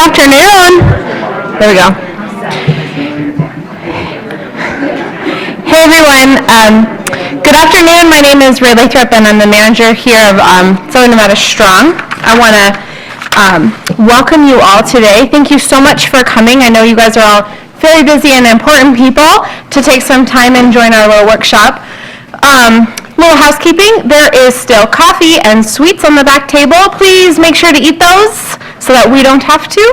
afternoon. There we go. Hey everyone. Good afternoon. My name is Ray Lathrop and I'm the manager here of Southern Nevada Strong. I want to welcome you all today. Thank you so much for coming. I know you guys are all very busy and important people to take some time and join our little workshop. Little housekeeping, there is still coffee and sweets on the back table. Please make sure to eat those so that we don't have to.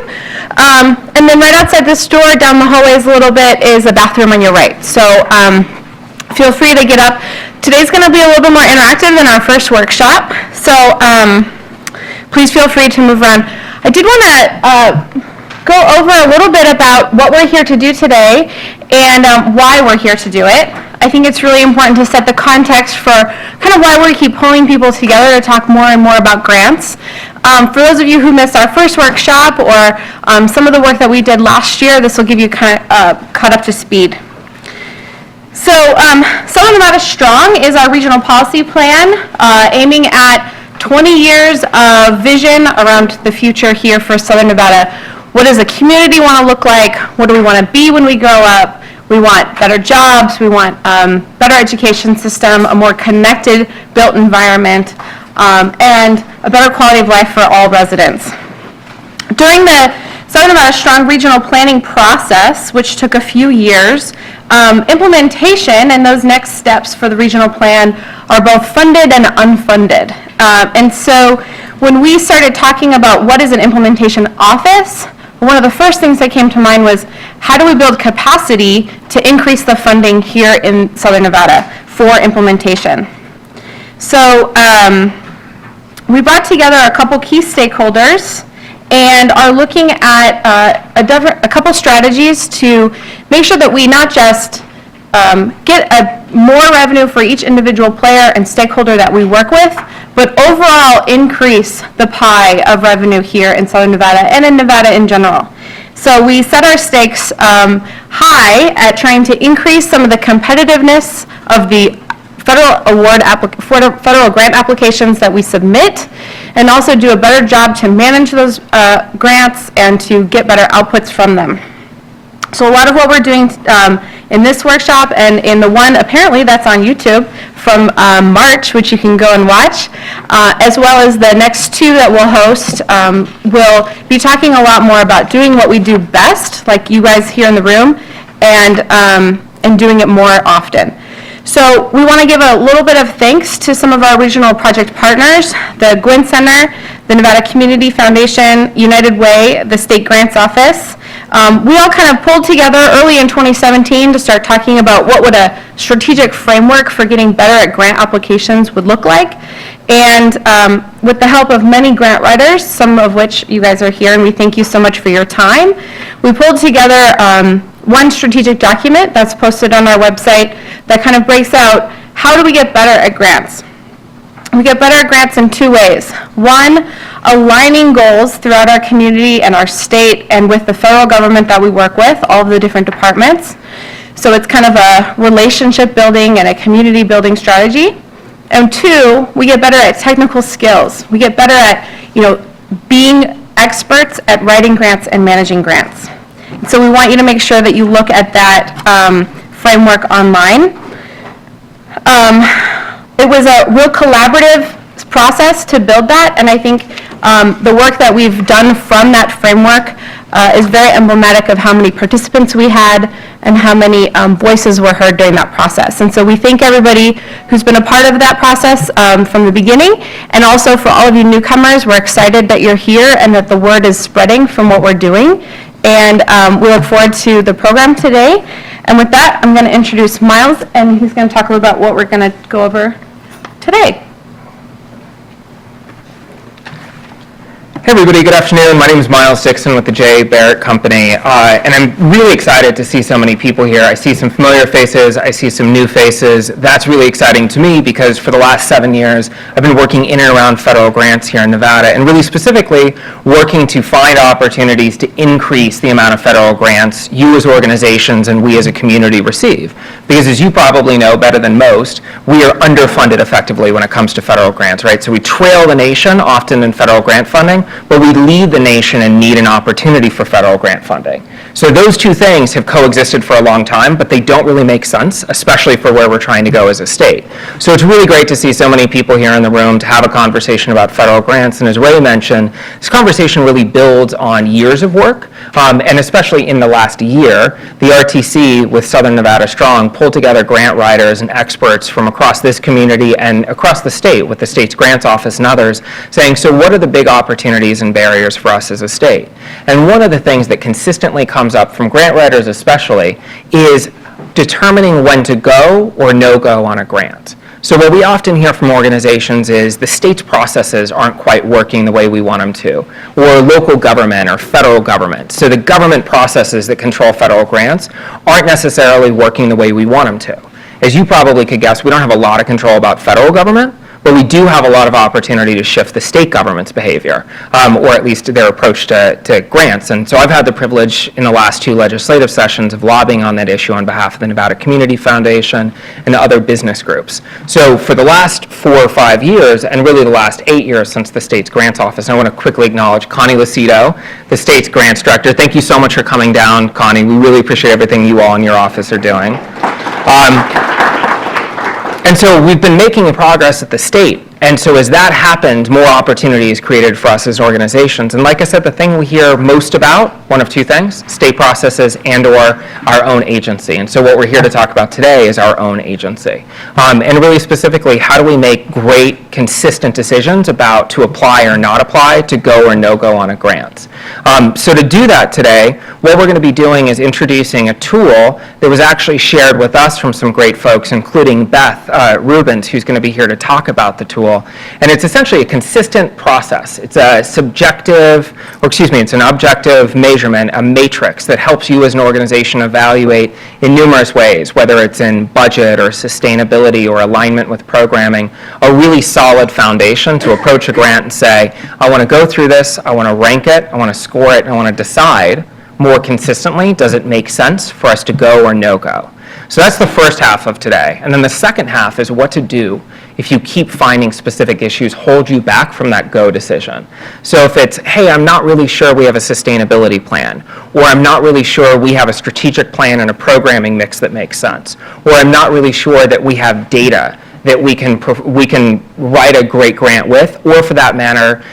And then right outside this door, down the hallways a little bit, is a bathroom on your right. So feel free to get up. Today's going to be a little bit more interactive than our first workshop. So please feel free to move around. I did want to go over a little bit about what we're here to do today and why we're here to do it. I think it's really important to set the context for kind of why we keep pulling people together to talk more and more about grants. For those of you who missed our first workshop or some of the work that we did last year, this will give you kind of caught up to speed. So Southern Nevada Strong is our regional policy plan aiming at 20 years of vision around the future here for Southern Nevada. What does a community want to look like? What do we want to be when we grow up? We want better jobs, we want better education system, a more connected built environment, and a better quality of life for all residents. During the Southern Nevada Strong regional planning process, which took a few years, implementation and those next steps for the regional plan are both funded and unfunded. And so when we started talking about what is an implementation office, one of the first things that came to mind was, how do we build capacity to increase the funding here in Southern Nevada for implementation? So we brought together a couple key stakeholders and are looking at a couple strategies to make sure that we not just get more revenue for each individual player and stakeholder that we work with, but overall increase the pie of revenue here in Southern Nevada and in Nevada in general. So we set our stakes high at trying to increase some of the competitiveness of the federal grant applications that we submit, and also do a better job to manage those grants and to get better outputs from them. So a lot of what we're doing in this workshop and in the one apparently that's on YouTube from March, which you can go and watch, as well as the next two that we'll host, we'll be talking a lot more about doing what we do best, like you guys here in the room, and doing it more often. So we want to give a little bit of thanks to some of our regional project partners, the Gwynn Center, the Nevada Community Foundation, United Way, the State Grants Office. We all kind of pulled together early in 2017 to start talking about what would a strategic framework for getting better at grant applications would look like. And with the help of many grant writers, some of which you guys are here, and we thank you so much for your time, we pulled together one strategic document that's posted on our website that kind of breaks out how do we get better at grants. We get better at grants in two ways. One, aligning goals throughout our community and our state and with the federal government that we work with, all of the different departments. So it's kind of a relationship building and a community building strategy. And two, we get better at technical skills. We get better at, being experts at writing grants and managing grants. So we want you to make sure that you look at that framework online. It was a real collaborative process to build that, and I think the work that we've done from that framework is very emblematic of how many participants we had and how many voices were heard during that process. And so we thank everybody who's been a part of that process from the beginning, and also for all of you newcomers, we're excited that you're here and that the word is spreading from what we're doing. And we look forward to the program today. And with that, I'm going to introduce Miles, and he's going to talk a little about what we're going to go over today. Hey everybody, good afternoon. My name is Miles Dixon with the J. Barrett Company, and I'm really excited to see so many people here. I see some familiar faces, I see some new faces. That's really exciting to me because for the last 7 years, I've been working in and around federal grants here in Nevada, and really specifically working to find opportunities to increase the amount of federal grants you as organizations and we as a community receive. Because as you probably know better than most, we are underfunded effectively when it comes to federal grants, right? So we trail the nation often in federal grant funding. but we lead the nation in need and opportunity for federal grant funding. So those two things have coexisted for a long time, but they don't really make sense, especially for where we're trying to go as a state. So it's really great to see so many people here in the room to have a conversation about federal grants. And as Ray mentioned, this conversation really builds on years of work, and especially in the last year, the RTC with Southern Nevada Strong pulled together grant writers and experts from across this community and across the state with the state's grants office and others saying, so what are the big opportunities and barriers for us as a state? And one of the things that consistently comes up from grant writers especially is determining when to go or no go on a grant. So what we often hear from organizations is the state's processes aren't quite working the way we want them to, or local government or federal government. So the government processes that control federal grants aren't necessarily working the way we want them to. As you probably could guess, we don't have a lot of control about federal government, but we do have a lot of opportunity to shift the state government's behavior, or at least their approach to grants. And so I've had the privilege in the last 2 legislative sessions of lobbying on that issue on behalf of the Nevada Community Foundation and other business groups. So for the last 4 or 5 years, and really the last 8 years since the state's grants office, I want to quickly acknowledge Connie Lucido, the state's grants director. Thank you so much for coming down, Connie. We really appreciate everything you all in your office are doing. And so we've been making progress at the state. And so as that happened, more opportunity is created for us as organizations. And like I said, the thing we hear most about, one of 2 things, state processes and or our own agency. And so what we're here to talk about today is our own agency. And really specifically, how do we make great, consistent decisions about to apply or not apply, to go or no go on a grant? So to do that today, what we're going to be doing is introducing a tool that was actually shared with us from some great folks, including Beth Rubens, who's going to be here to talk about the tool. And it's essentially a consistent process. It's a it's an objective measurement, a matrix that helps you as an organization evaluate in numerous ways, whether it's in budget or sustainability or alignment with programming, a really solid foundation to approach a grant and say, I want to go through this, I want to rank it, I want to score it, I want to decide more consistently, does it make sense for us to go or no go? So that's the first half of today. And then the second half is what to do if you keep finding specific issues hold you back from that go decision. So if it's, hey, I'm not really sure we have a sustainability plan, or I'm not really sure we have a strategic plan and a programming mix that makes sense, or I'm not really sure that we have data that we can write a great grant with, or for that matter,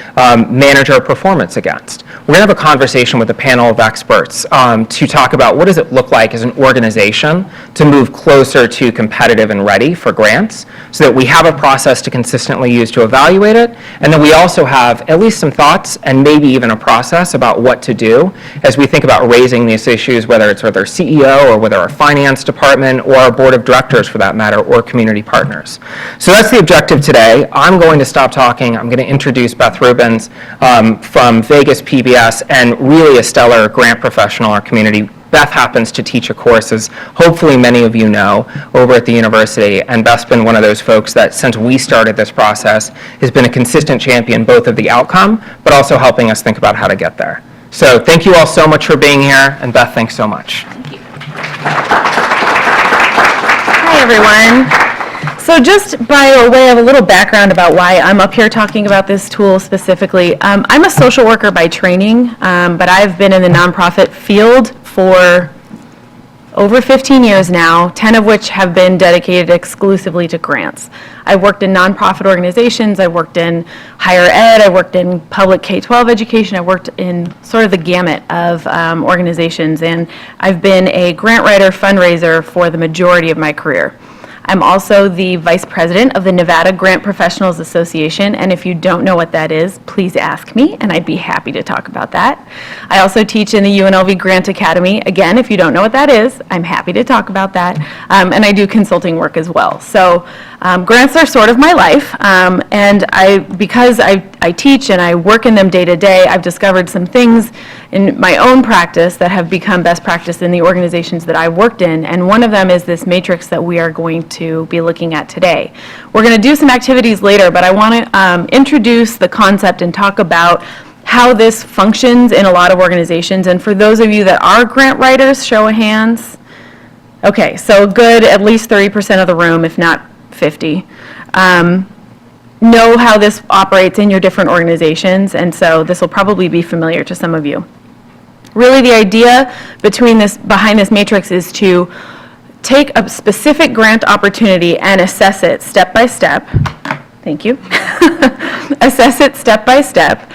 manage our performance against. We're going to have a conversation with a panel of experts to talk about what does it look like as an organization to move closer to competitive and ready for grants, so that we have a process to consistently use to evaluate it, and then we also have at least some thoughts and maybe even a process about what to do as we think about raising these issues, whether it's with our CEO or with our finance department or our board of directors for that matter, or community partners. So that's the objective today. I'm going to stop talking. I'm going to introduce Beth Rubens from Vegas PBS, and really a stellar grant professional in our community. Beth happens to teach a course, as hopefully many of you know, over at the university, and Beth's been one of those folks that since we started this process has been a consistent champion both of the outcome, but also helping us think about how to get there. So thank you all so much for being here, and Beth, thanks so much. Thank you. Hi, everyone. So just by way of a little background about why I'm up here talking about this tool specifically, I'm a social worker by training, but I've been in the nonprofit field for over 15 years now, 10 of which have been dedicated exclusively to grants. I've worked in nonprofit organizations, I've worked in higher ed, I worked in public K-12 education, I worked in sort of the gamut of organizations, and I've been a grant writer fundraiser for the majority of my career. I'm also the vice president of the Nevada Grant Professionals Association, and if you don't know what that is, please ask me, and I'd be happy to talk about that. I also teach in the UNLV Grant Academy. Again, if you don't know what that is, I'm happy to talk about that, and I do consulting work as well. So grants are sort of my life, and because I teach and I work in them day to day, I've discovered some things in my own practice that have become best practice in the organizations that I've worked in, and one of them is this matrix that we are going to be looking at today. We're going to do some activities later, but I want to introduce the concept and talk about how this functions in a lot of organizations. And for those of you that are grant writers, show of hands. Okay, so good, at least 30% of the room, if not 50. know how this operates in your different organizations, and so this will probably be familiar to some of you. Really, the idea behind this matrix is to take a specific grant opportunity and assess it step by step. Thank you. Assess it step by step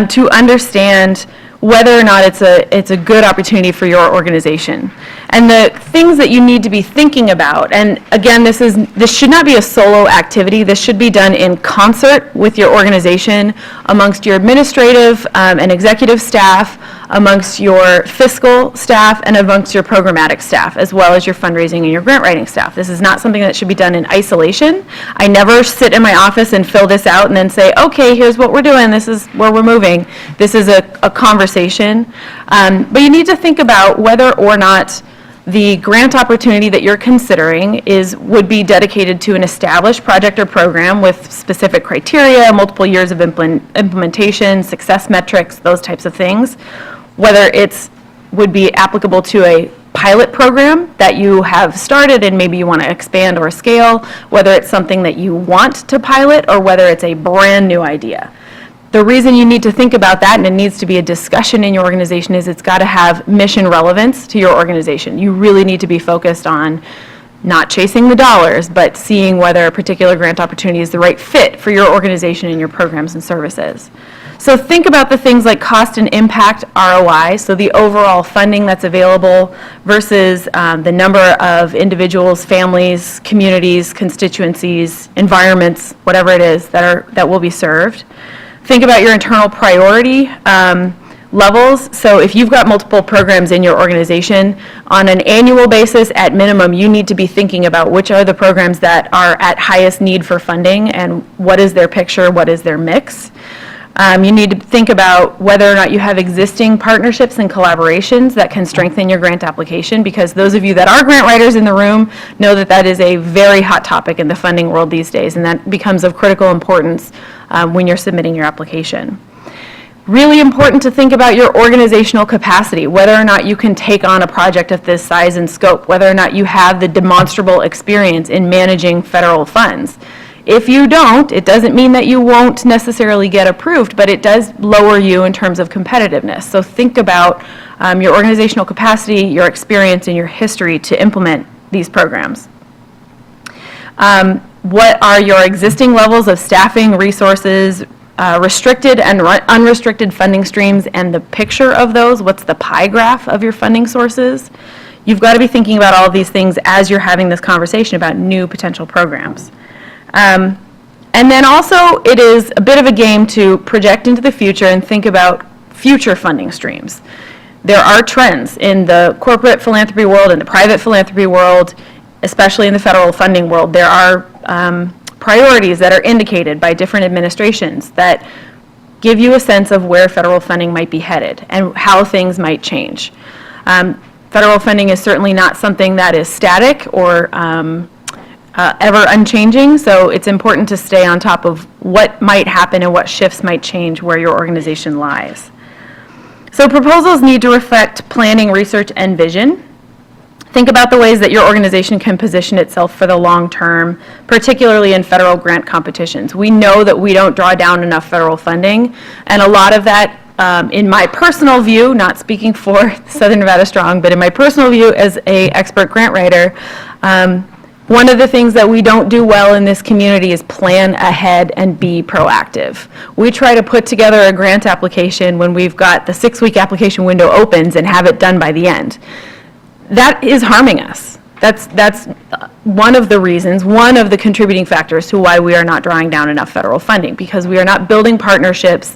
to understand whether or not it's a good opportunity for your organization. And the things that you need to be thinking about, and again, this should not be a solo activity. This should be done in concert with your organization, amongst your administrative and executive staff, amongst your fiscal staff, and amongst your programmatic staff, as well as your fundraising and your grant writing staff. This is not something that should be done in isolation. I never sit in my office and fill this out and then say, okay, here's what we're doing, this is where we're moving. This is a conversation. But you need to think about whether or not the grant opportunity that you're considering would be dedicated to an established project or program with specific criteria, multiple years of implementation, success metrics, those types of things. Whether it would be applicable to a pilot program that you have started and maybe you want to expand or scale, whether it's something that you want to pilot, or whether it's a brand new idea. The reason you need to think about that, and it needs to be a discussion in your organization, is it's got to have mission relevance to your organization. You really need to be focused on not chasing the dollars, but seeing whether a particular grant opportunity is the right fit for your organization and your programs and services. So think about the things like cost and impact ROI, so the overall funding that's available versus the number of individuals, families, communities, constituencies, environments, whatever it is that will be served. Think about your internal priority levels. So if you've got multiple programs in your organization, on an annual basis, at minimum, you need to be thinking about which are the programs that are at highest need for funding and what is their picture, what is their mix. You need to think about whether or not you have existing partnerships and collaborations that can strengthen your grant application, because those of you that are grant writers in the room know that that is a very hot topic in the funding world these days, and that becomes of critical importance when you're submitting your application. Really important to think about your organizational capacity, whether or not you can take on a project of this size and scope, whether or not you have the demonstrable experience in managing federal funds. If you don't, it doesn't mean that you won't necessarily get approved, but it does lower you in terms of competitiveness. So think about your organizational capacity, your experience, and your history to implement these programs. What are your existing levels of staffing, resources, restricted and unrestricted funding streams, and the picture of those? What's the pie graph of your funding sources? You've got to be thinking about all of these things as you're having this conversation about new potential programs. And then also, it is a bit of a game to project into the future and think about future funding streams. There are trends in the corporate philanthropy world and the private philanthropy world, especially in the federal funding world. There are priorities that are indicated by different administrations that give you a sense of where federal funding might be headed and how things might change. Federal funding is certainly not something that is static or ever unchanging, so it's important to stay on top of what might happen and what shifts might change where your organization lies. So proposals need to reflect planning, research, and vision. Think about the ways that your organization can position itself for the long term, particularly in federal grant competitions. We know that we don't draw down enough federal funding, and a lot of that, in my personal view, not speaking for Southern Nevada Strong, but in my personal view as an expert grant writer, one of the things that we don't do well in this community is plan ahead and be proactive. We try to put together a grant application when we've got the 6-week application window opens and have it done by the end. That is harming us. That's one of the reasons, one of the contributing factors to why we are not drawing down enough federal funding, because we are not building partnerships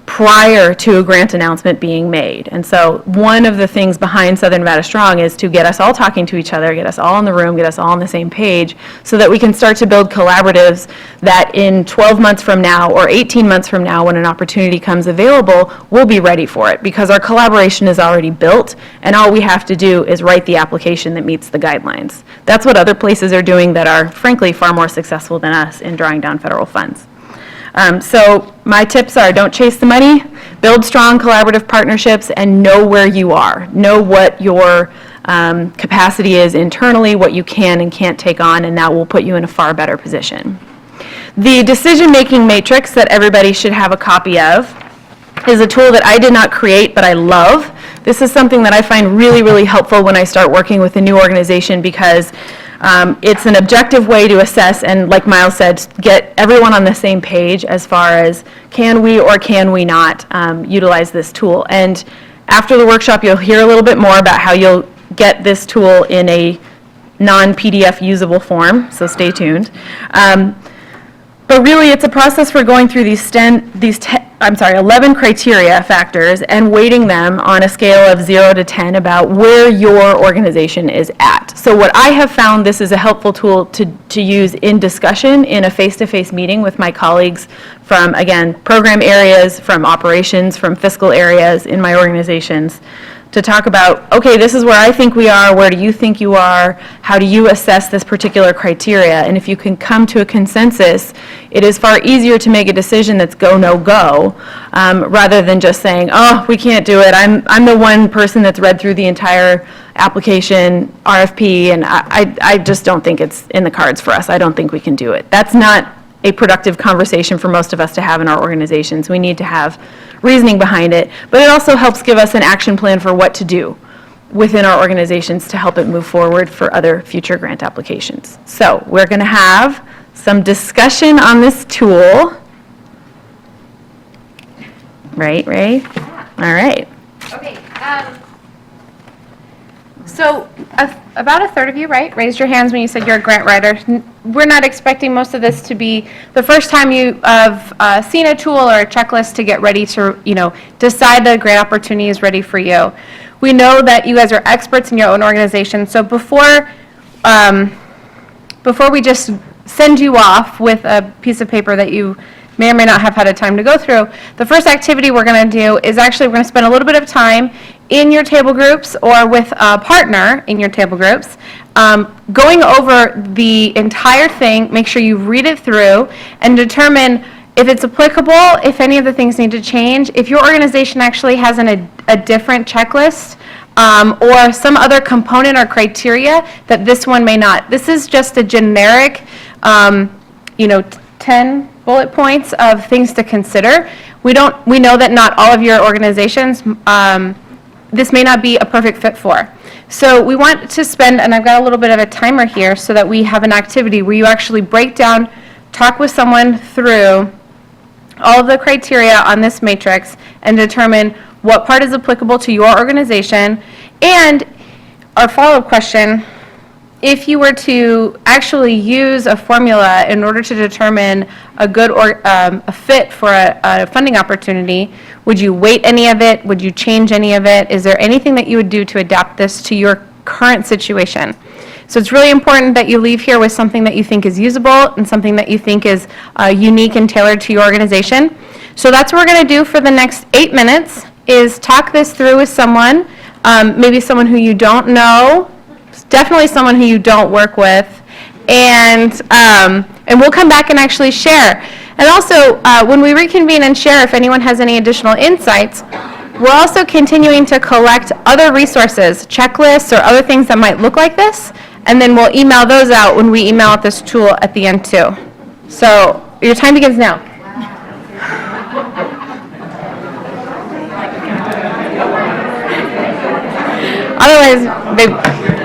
prior to a grant announcement being made. And so one of the things behind Southern Nevada Strong is to get us all talking to each other, get us all in the room, get us all on the same page, so that we can start to build collaboratives that in 12 months from now or 18 months from now, when an opportunity comes available, we'll be ready for it, because our collaboration is already built, and all we have to do is write the application that meets the guidelines. That's what other places are doing that are, frankly, far more successful than us in drawing down federal funds. So my tips are: don't chase the money, build strong collaborative partnerships, and know where you are. Know what your capacity is internally, what you can and can't take on, and that will put you in a far better position. The decision-making matrix that everybody should have a copy of is a tool that I did not create, but I love. This is something that I find really, really helpful when I start working with a new organization because it's an objective way to assess and, like Miles said, get everyone on the same page as far as can we or can we not utilize this tool. And after the workshop, you'll hear a little bit more about how you'll get this tool in a non-PDF usable form, so stay tuned. But really, it's a process for going through these 11 criteria factors and weighting them on a scale of 0 to 10 about where your organization is at. So what I have found, this is a helpful tool to use in discussion in a face-to-face meeting with my colleagues from, again, program areas, from operations, from fiscal areas in my organizations, to talk about, okay, this is where I think we are, where do you think you are, how do you assess this particular criteria, and if you can come to a consensus, it is far easier to make a decision that's go, no, go, rather than just saying, oh, we can't do it, I'm the one person that's read through the entire application, RFP, and I just don't think it's in the cards for us, I don't think we can do it. That's not a productive conversation for most of us to have in our organizations. We need to have reasoning behind it, but it also helps give us an action plan for what to do within our organizations to help it move forward for other future grant applications. So we're going to have some discussion on this tool. Right, Ray? All right. Okay, so about a third of you, right, raised your hands when you said you're a grant writer. We're not expecting most of this to be the first time you have seen a tool or a checklist to get ready to, decide the grant opportunity is ready for you. We know that you guys are experts in your own organization, so before we just send you off with a piece of paper that you may or may not have had a time to go through, the first activity we're going to do is actually we're going to spend a little bit of time in your table groups or with a partner in your table groups, going over the entire thing, make sure you read it through, and determine if it's applicable, if any of the things need to change, if your organization actually has a different checklist, or some other component or criteria that this one may not. This is just a generic, 10 bullet points of things to consider. We know that not all of your organizations, this may not be a perfect fit for. So we want to spend, and I've got a little bit of a timer here so that we have an activity where you actually break down, talk with someone through all of the criteria on this matrix and determine what part is applicable to your organization. And our follow-up question, if you were to actually use a formula in order to determine a good or a fit for a funding opportunity, would you weight any of it? Would you change any of it? Is there anything that you would do to adapt this to your current situation? So it's really important that you leave here with something that you think is usable and something that you think is unique and tailored to your organization. So that's what we're going to do for the next 8 minutes, is talk this through with someone, maybe someone who you don't know, definitely someone who you don't work with, and we'll come back and actually share. And also, when we reconvene and share, if anyone has any additional insights, we're also continuing to collect other resources, checklists, or other things that might look like this, and then we'll email those out when we email out this tool at the end too. So your time begins now. Otherwise, they...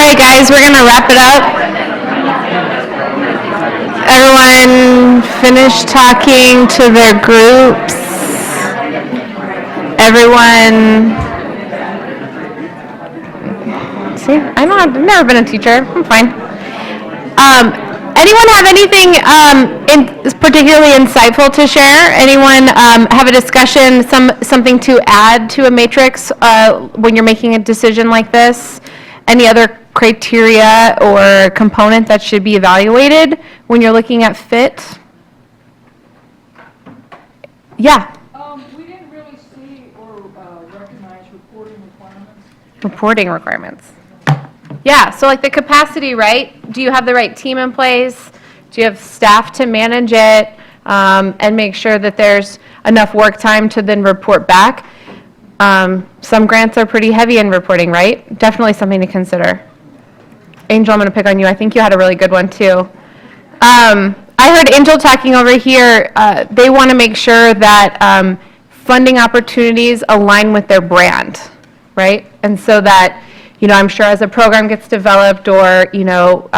right, guys, we're going to wrap it up. Everyone finished talking to their groups. Everyone, see, I've never been a teacher. I'm fine. Anyone have anything particularly insightful to share? Anyone have a discussion, something to add to a matrix when you're making a decision like this? Any other criteria or component that should be evaluated when you're looking at fit? Yeah. We didn't really see or recognize reporting requirements. Reporting requirements. Yeah, so like the capacity, right? Do you have the right team in place? Do you have staff to manage it and make sure that there's enough work time to then report back? Some grants are pretty heavy in reporting, right? Definitely something to consider. Angel, I'm going to pick on you. I think you had a really good one too. I heard Angel talking over here. They want to make sure that funding opportunities align with their brand, right? And so that, you know, I'm sure as a program gets developed or, you know,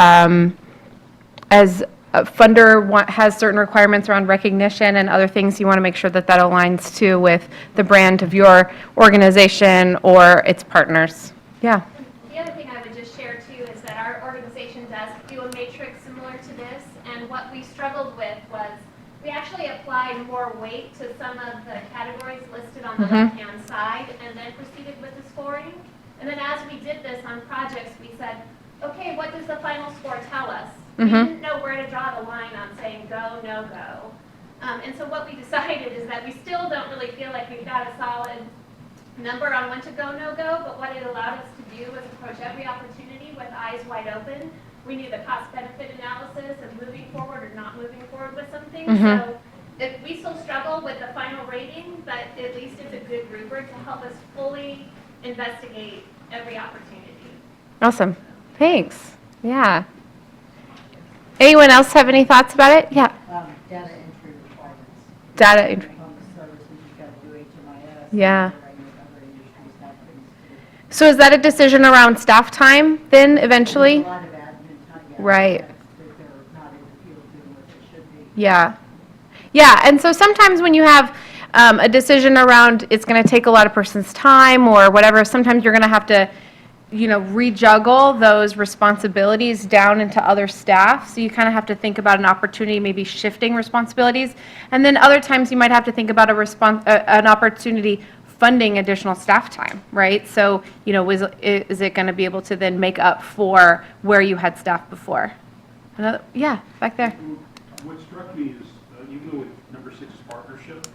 as a funder has certain requirements around recognition and other things, you want to make sure that that aligns too with the brand of your organization or its partners. Yeah. The other thing I would just share too is that our organization does do a matrix similar to this, and what we struggled with was we actually applied more weight to some of the categories listed on the left-hand side and then proceeded with the scoring. And then as we did this on projects, we said, okay, what does the final score tell us? We didn't know where to draw the line on saying go, no go. And so what we decided is that we still don't really feel like we've got a solid number on when to go, no go, but what it allowed us to do was approach every opportunity with eyes wide open. We knew the cost benefit analysis of moving forward or not moving forward with something. So if we still struggle with the final rating, but at least it's a good rubric to help us fully investigate every opportunity. Awesome. Thanks. Yeah. Anyone else have any thoughts about it? Yeah. Data entry requirements. Data entry. On the services, you've got to do HMIS. Yeah. Other industries have things to do. So is that a decision around staff time then eventually? There's a lot of admin time. yeah, Right. that they're not in the field doing what they should be. Yeah. Yeah, and so sometimes when you have a decision around it's going to take a lot of person's time or whatever, sometimes you're going to have to, you know, rejuggle those responsibilities down into other staff. So you kind of have to think about an opportunity, maybe shifting responsibilities. And then other times you might have to think about an opportunity funding additional staff time, right? So, you know, is it going to be able to then make up for where you had staff before? Yeah, back there. What struck me is, even though number 6 is partnership,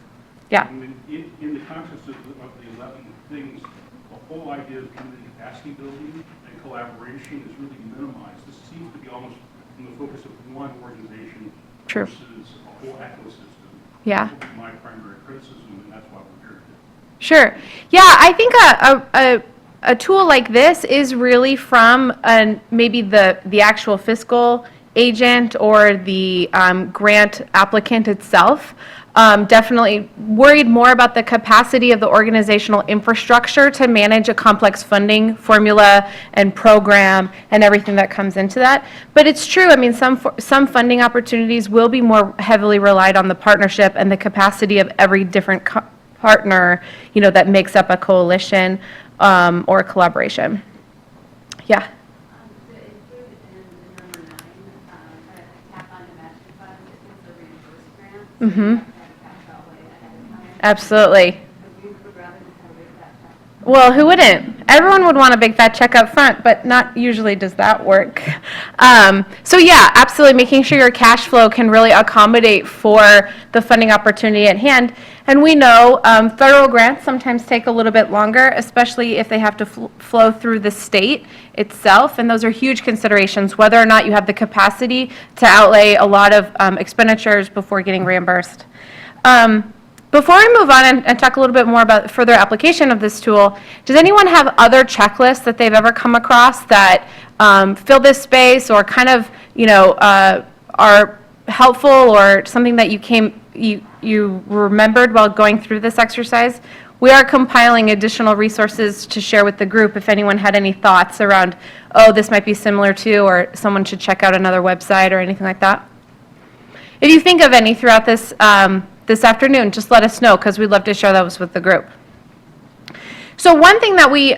Yeah. I mean, in the context of the 11 things, the whole idea of community capacity building and collaboration is really minimized. This seems to be almost from the focus of one organization True. versus a whole ecosystem. Yeah. That would be my primary criticism, and that's why we're here today. Sure. Yeah, I think a tool like this is really from maybe the actual fiscal agent or the grant applicant itself. Definitely worried more about the capacity of the organizational infrastructure to manage a complex funding formula and program and everything that comes into that. But it's true, I mean, some funding opportunities will be more heavily relied on the partnership and the capacity of every different partner, you know, that makes up a coalition or a collaboration. Yeah. To include in number 9, a cap on the matching funds, if it's a reimbursed grant. Mm-hmm. Cash outlay ahead of time. Absolutely. But we would rather just have a big fat check. Well, who wouldn't? Everyone would want a big fat check up front, but not usually does that work. So yeah, absolutely making sure your cash flow can really accommodate for the funding opportunity at hand. And we know federal grants sometimes take a little bit longer, especially if they have to flow through the state itself. And those are huge considerations, whether or not you have the capacity to outlay a lot of expenditures before getting reimbursed. Before we move on and talk a little bit more about further application of this tool, does anyone have other checklists that they've ever come across that fill this space or kind of, you know, are helpful or something that you remembered while going through this exercise? we are compiling additional resources to share with the group if anyone had any thoughts around, oh, this might be similar to, or someone should check out another website or anything like that. If you think of any throughout this, this afternoon, just let us know, because we'd love to share those with the group. So one thing that we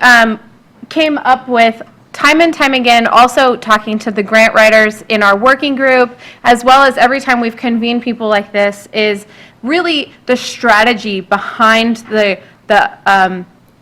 came up with time and time again, also talking to the grant writers in our working group, as well as every time we've convened people like this, is really the strategy behind the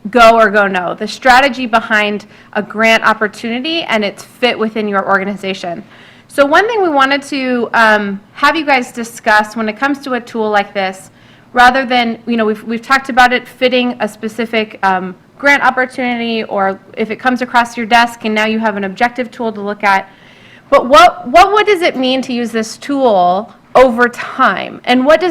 go or go no, the strategy behind a grant opportunity and its fit within your organization. So one thing we wanted to have you guys discuss when it comes to a tool like this, rather than, we've talked about it fitting a specific grant opportunity, or if it comes across your desk and now you have an objective tool to look at, but what does it mean to use this tool over time? And what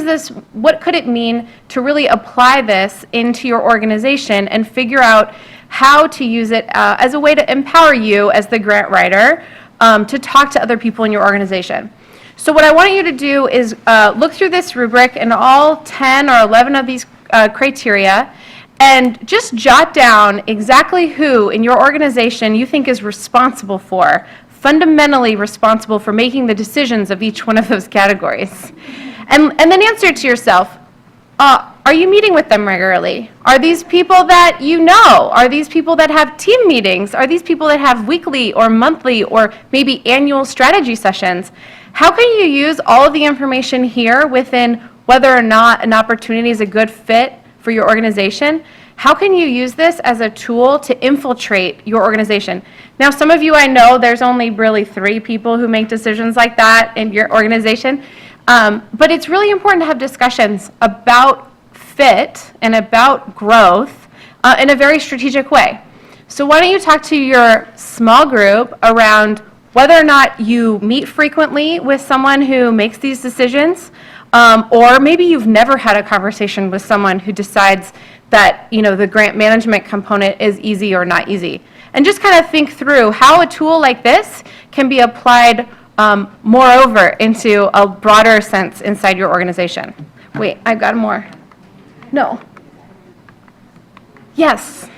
could it mean to really apply this into your organization and figure out how to use it as a way to empower you as the grant writer to talk to other people in your organization? So what I want you to do is look through this rubric and all 10 or 11 of these criteria, and just jot down exactly who in your organization you think is fundamentally responsible for making the decisions of each one of those categories. And then answer to yourself, are you meeting with them regularly? Are these people that you know? Are these people that have team meetings? Are these people that have weekly or monthly or maybe annual strategy sessions? How can you use all of the information here within whether or not an opportunity is a good fit for your organization? How can you use this as a tool to infiltrate your organization? Now, some of you, I know there's only really 3 people who make decisions like that in your organization, but it's really important to have discussions about fit and about growth in a very strategic way. So why don't you talk to your small group around whether or not you meet frequently with someone who makes these decisions, or maybe you've never had a conversation with someone who decides that, the grant management component is easy or not easy. And just kind of think through how a tool like this can be applied moreover into a broader sense inside your organization. Wait, I've got more. No. Yes.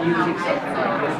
Using something like this.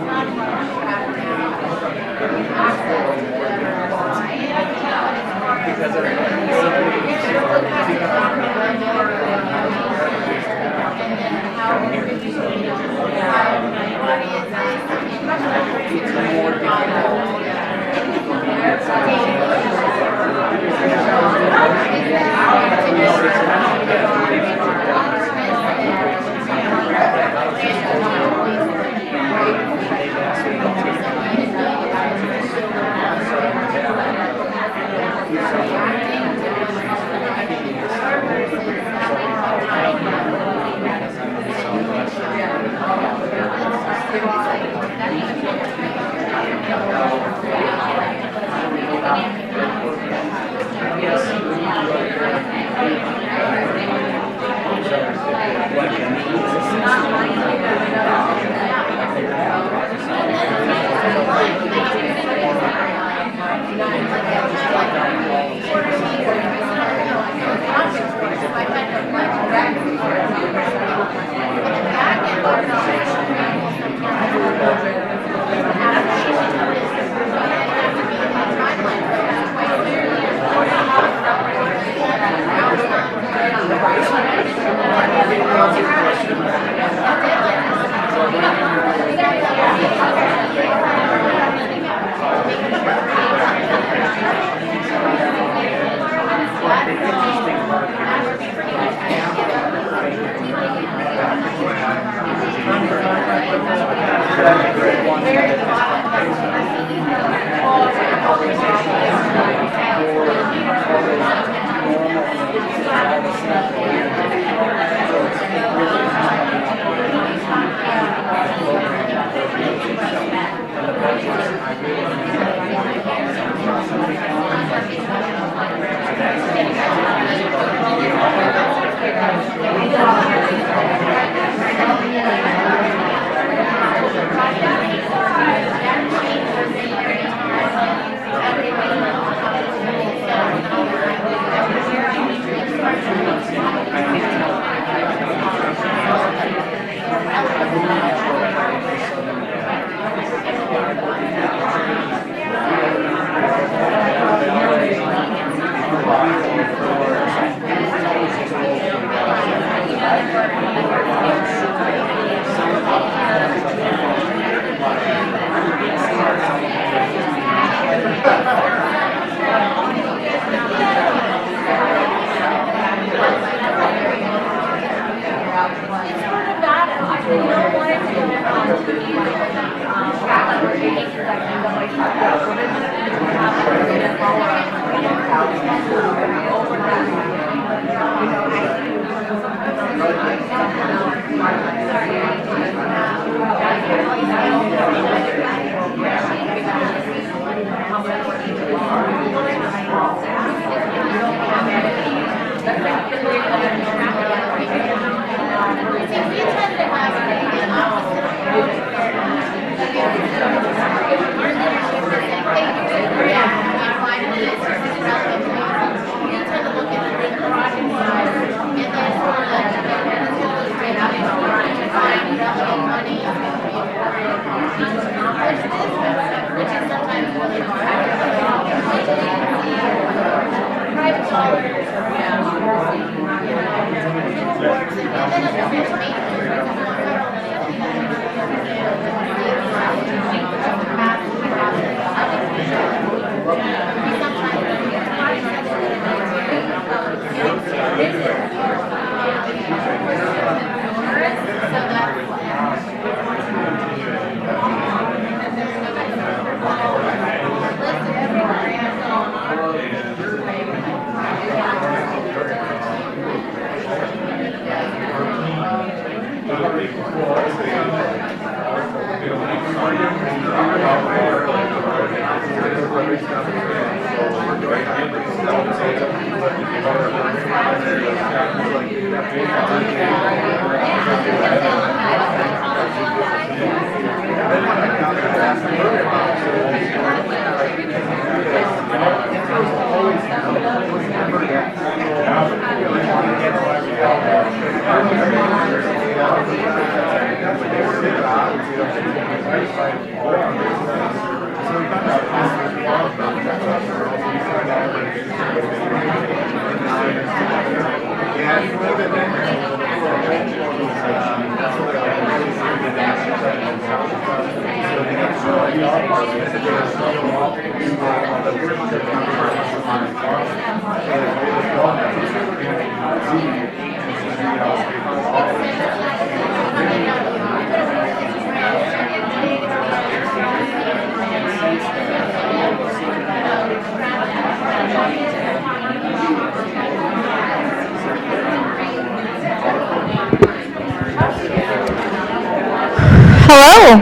Hello.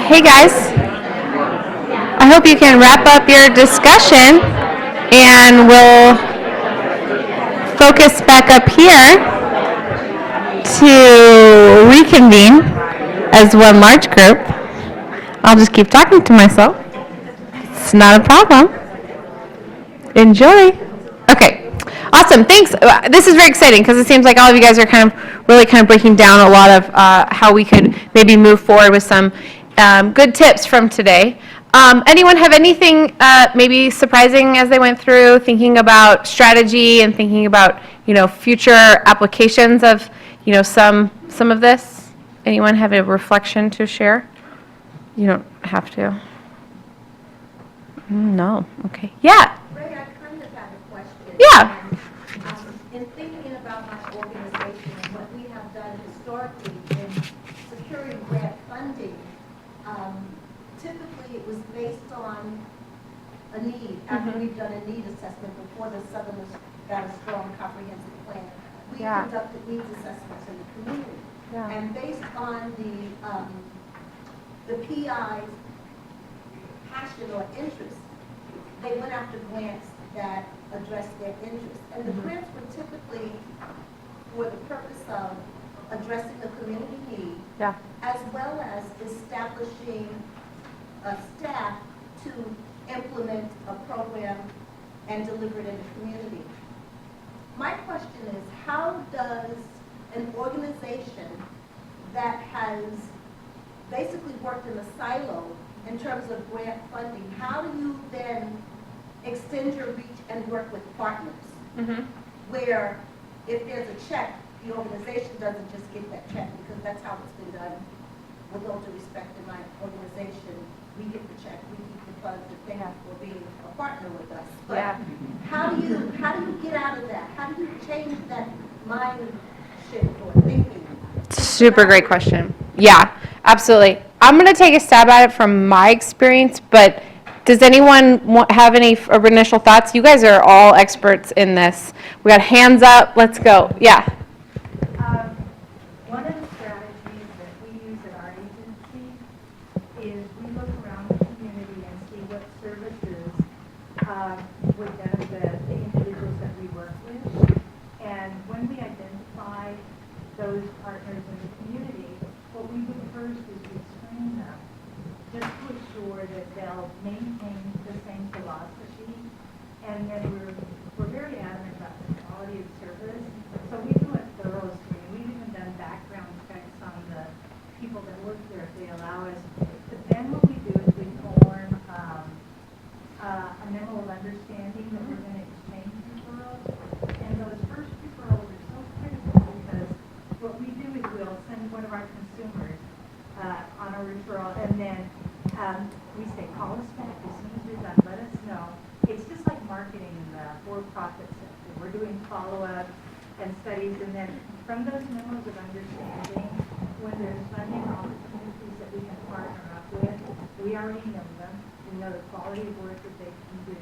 Hey, guys. I hope you can wrap up your discussion and we'll focus back up here to reconvene as one large group. I'll just keep talking to myself. It's not a problem. Enjoy. Okay. Awesome. Thanks. This is very exciting because it seems like all of you guys are really breaking down a lot of how we could maybe move forward with some good tips from today. Anyone have anything maybe surprising as they went through, thinking about strategy and thinking about, future applications of, some of this? Anyone have a reflection to share? You don't have to. No. Okay. Yeah. Ray, I kind of have a question. Yeah. In thinking about my organization and what we have done historically in securing grant funding, typically it was based on a need, after we've done a need assessment before the Southern got a strong comprehensive plan. We conducted needs assessments in the community. And based on the PI's passion or interest, they went after grants that addressed their interests. And the grants were typically for the purpose of addressing the community need, as well as establishing a staff to implement a program and deliver it in the community. My question is, how does an organization that has basically worked in a silo in terms of grant funding, how do you then extend your reach and work with partners? Where if there's a check, the organization doesn't just get that check, because that's how it's been done. With all due respect in my organization, we get the check, we keep the funds to thank for being a partner with us. But how do you get out of that? How do you change that mind shift or thinking? Super great question. Yeah, absolutely. I'm going to take a stab at it from my experience, but does anyone have any initial thoughts? You guys are all experts in this. We got hands up. Let's go. Yeah. One of the strategies that we use at our agency is we look around the community and see what services would benefit the individuals that we work with. And when we identify those partners in the community, what we do first is we screen them just to ensure that they'll maintain the same philosophy. And then we're very adamant about the quality of service. So we do a thorough screening. We've even done background checks on the people that work there if they allow us. But then what we do is we form a memo of understanding that we're going to exchange referrals. And those first referrals are so critical because what we do is we'll send one of our consumers on a referral, and then we say, call us back as soon as you're done, let us know. It's just like marketing in the for-profit sector. We're doing follow-up and studies, and then from those memos of understanding, when there's funding opportunities that we can partner up with, we already know them. We know the quality of work that they can do.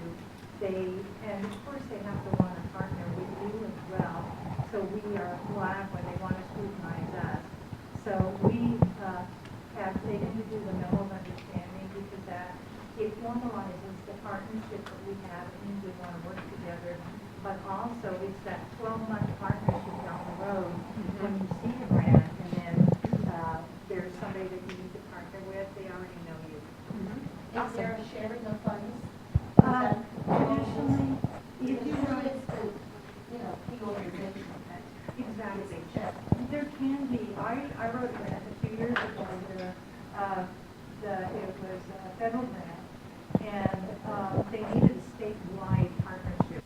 And of course, they have to want to partner with you as well. So we are glad when they want to scrutinize us. So we have taken to do the memo of understanding because that it formalizes the partnership partnership that we have, it means we want to work together. But also, it's that 12-month partnership down the road when you see a grant and then there's somebody that you need to partner with, they already know you. Is there a sharing of funds? Traditionally, if you Usually want, it's the, key organization. exactly. There can be, I wrote a grant a few years ago, it was a federal grant, and they needed a statewide partnership.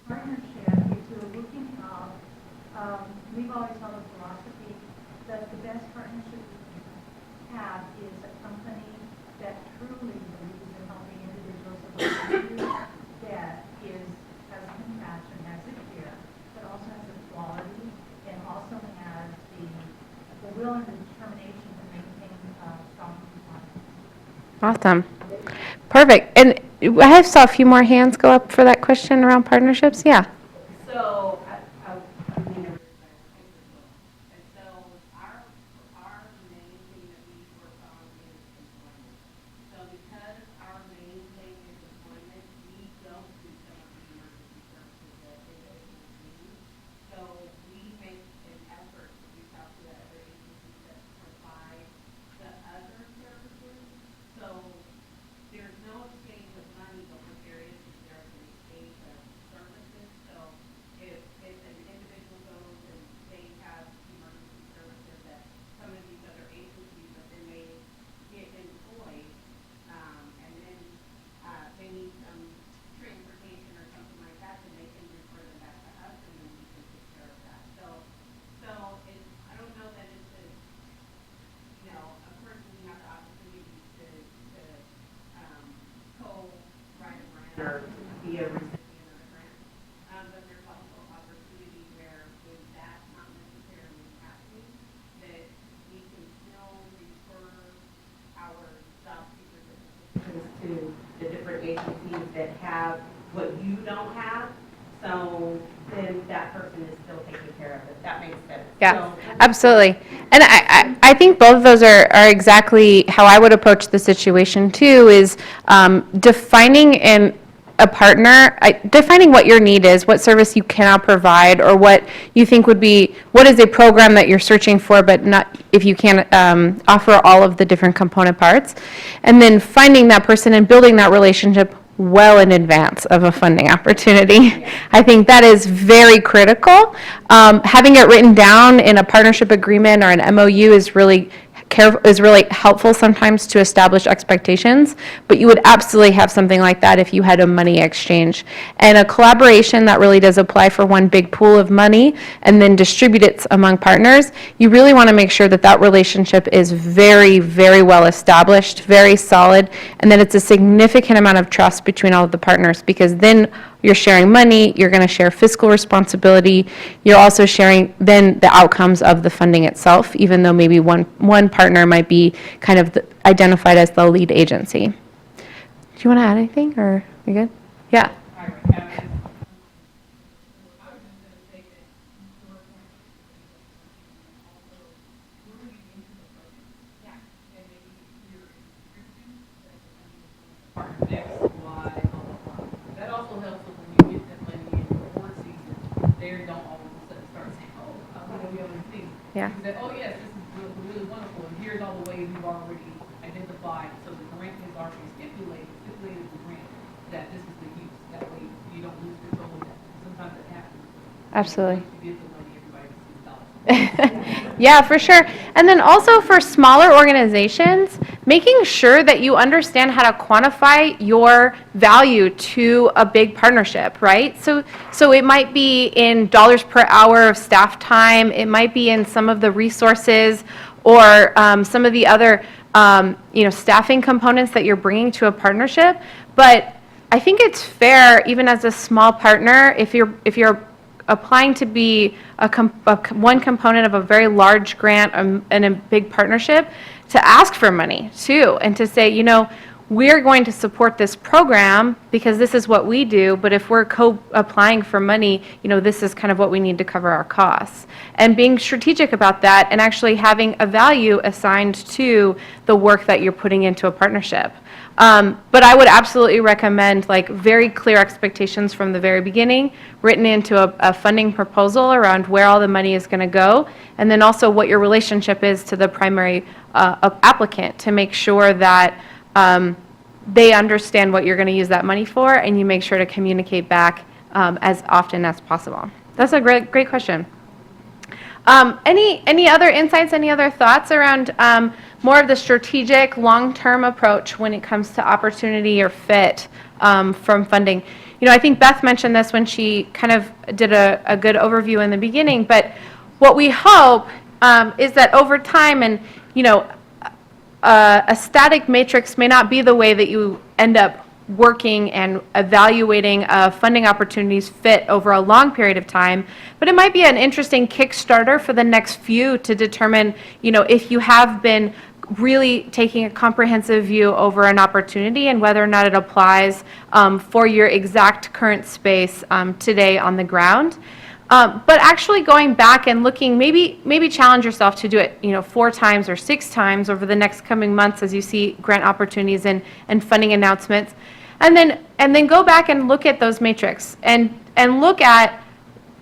Partnership, if you're looking out, we've always held a philosophy that the best partnership we can have is a company that truly believes in helping individuals and communities, that has compassion, has a care, but also has a quality, and also has the will and the determination to maintain strong compliance. Awesome. Perfect. And I saw a few more hands go up for that question around partnerships. Yeah. So, I mean, and so our main thing that we work on is employment. So because our main thing is employment, we don't do some of the emergency services that individuals need. So we make an effort to reach out to the other agencies that provide the other services. So there's no exchange of money, but what there is there's an exchange of services. So if an individual goes and they have emergency services at some of these other agencies, but then they get employed, and then they need some transportation or something like that, then they can refer them back to us, and then we can take care of that. So I don't know that it's a person we have the opportunity to co-write a grant or be a recipient of a grant. But there's also opportunity where when that's not necessarily happening, that we can still refer our job seekers and assistants to the different agencies that have what you don't have. So then that person is still taken care of, if that makes sense. Yeah, So, absolutely. And I think both of those are exactly how I would approach the situation too, is defining a partner, defining what your need is, what service you cannot provide, or what you think would be, what is a program that you're searching for, but not if you can't offer all of the different component parts. And then finding that person and building that relationship well in advance of a funding opportunity. I think that is very critical. Having it written down in a partnership agreement or an MOU is really helpful sometimes to establish expectations, but you would absolutely have something like that if you had a money exchange. And a collaboration that really does apply for one big pool of money and then distribute it among partners, you really want to make sure that that relationship is very, very well established, very solid, and that it's a significant amount of trust between all of the partners, because then you're sharing money, you're going to share fiscal responsibility, you're also sharing then the outcomes of the funding itself, even though maybe one partner might be kind of identified as the lead agency. Do you want to add anything, or are you good? Yeah. LBLNC. Yeah. You say, oh yes, this is really wonderful, and here's all the ways we've already identified, so the grant is already stipulated in the grant, that this is the use, that way you don't lose control of that. Sometimes it happens. Absolutely. Once you give the money, everybody sees dollars. Yeah, for sure. And then also for smaller organizations, making sure that you understand how to quantify your value to a big partnership, right? So it might be in dollars per hour of staff time, it might be in some of the resources or some of the other staffing components that you're bringing to a partnership. But I think it's fair, even as a small partner, if you're applying to be one component of a very large grant and a big partnership, to ask for money too, and to say, we're going to support this program because this is what we do, but if we're applying for money, this is kind of what we need to cover our costs. And being strategic about that and actually having a value assigned to the work that you're putting into a partnership. But I would absolutely recommend very clear expectations from the very beginning, written into a funding proposal around where all the money is going to go, and then also what your relationship is to the primary applicant to make sure that they understand what you're going to use that money for, and you make sure to communicate back as often as possible. That's a great question. Any other insights, any other thoughts around more of the strategic long-term approach when it comes to opportunity or fit from funding? I think Beth mentioned this when she kind of did a good overview in the beginning, but what we hope is that over time, and a static matrix may not be the way that you end up working and evaluating funding opportunities fit over a long period of time, but it might be an interesting Kickstarter for the next few to determine, if you have been really taking a comprehensive view over an opportunity and whether or not it applies for your exact current space today on the ground. But actually going back and looking, maybe challenge yourself to do it, 4 times or 6 times over the next coming months as you see grant opportunities and funding announcements. And then go back and look at those matrix and look at,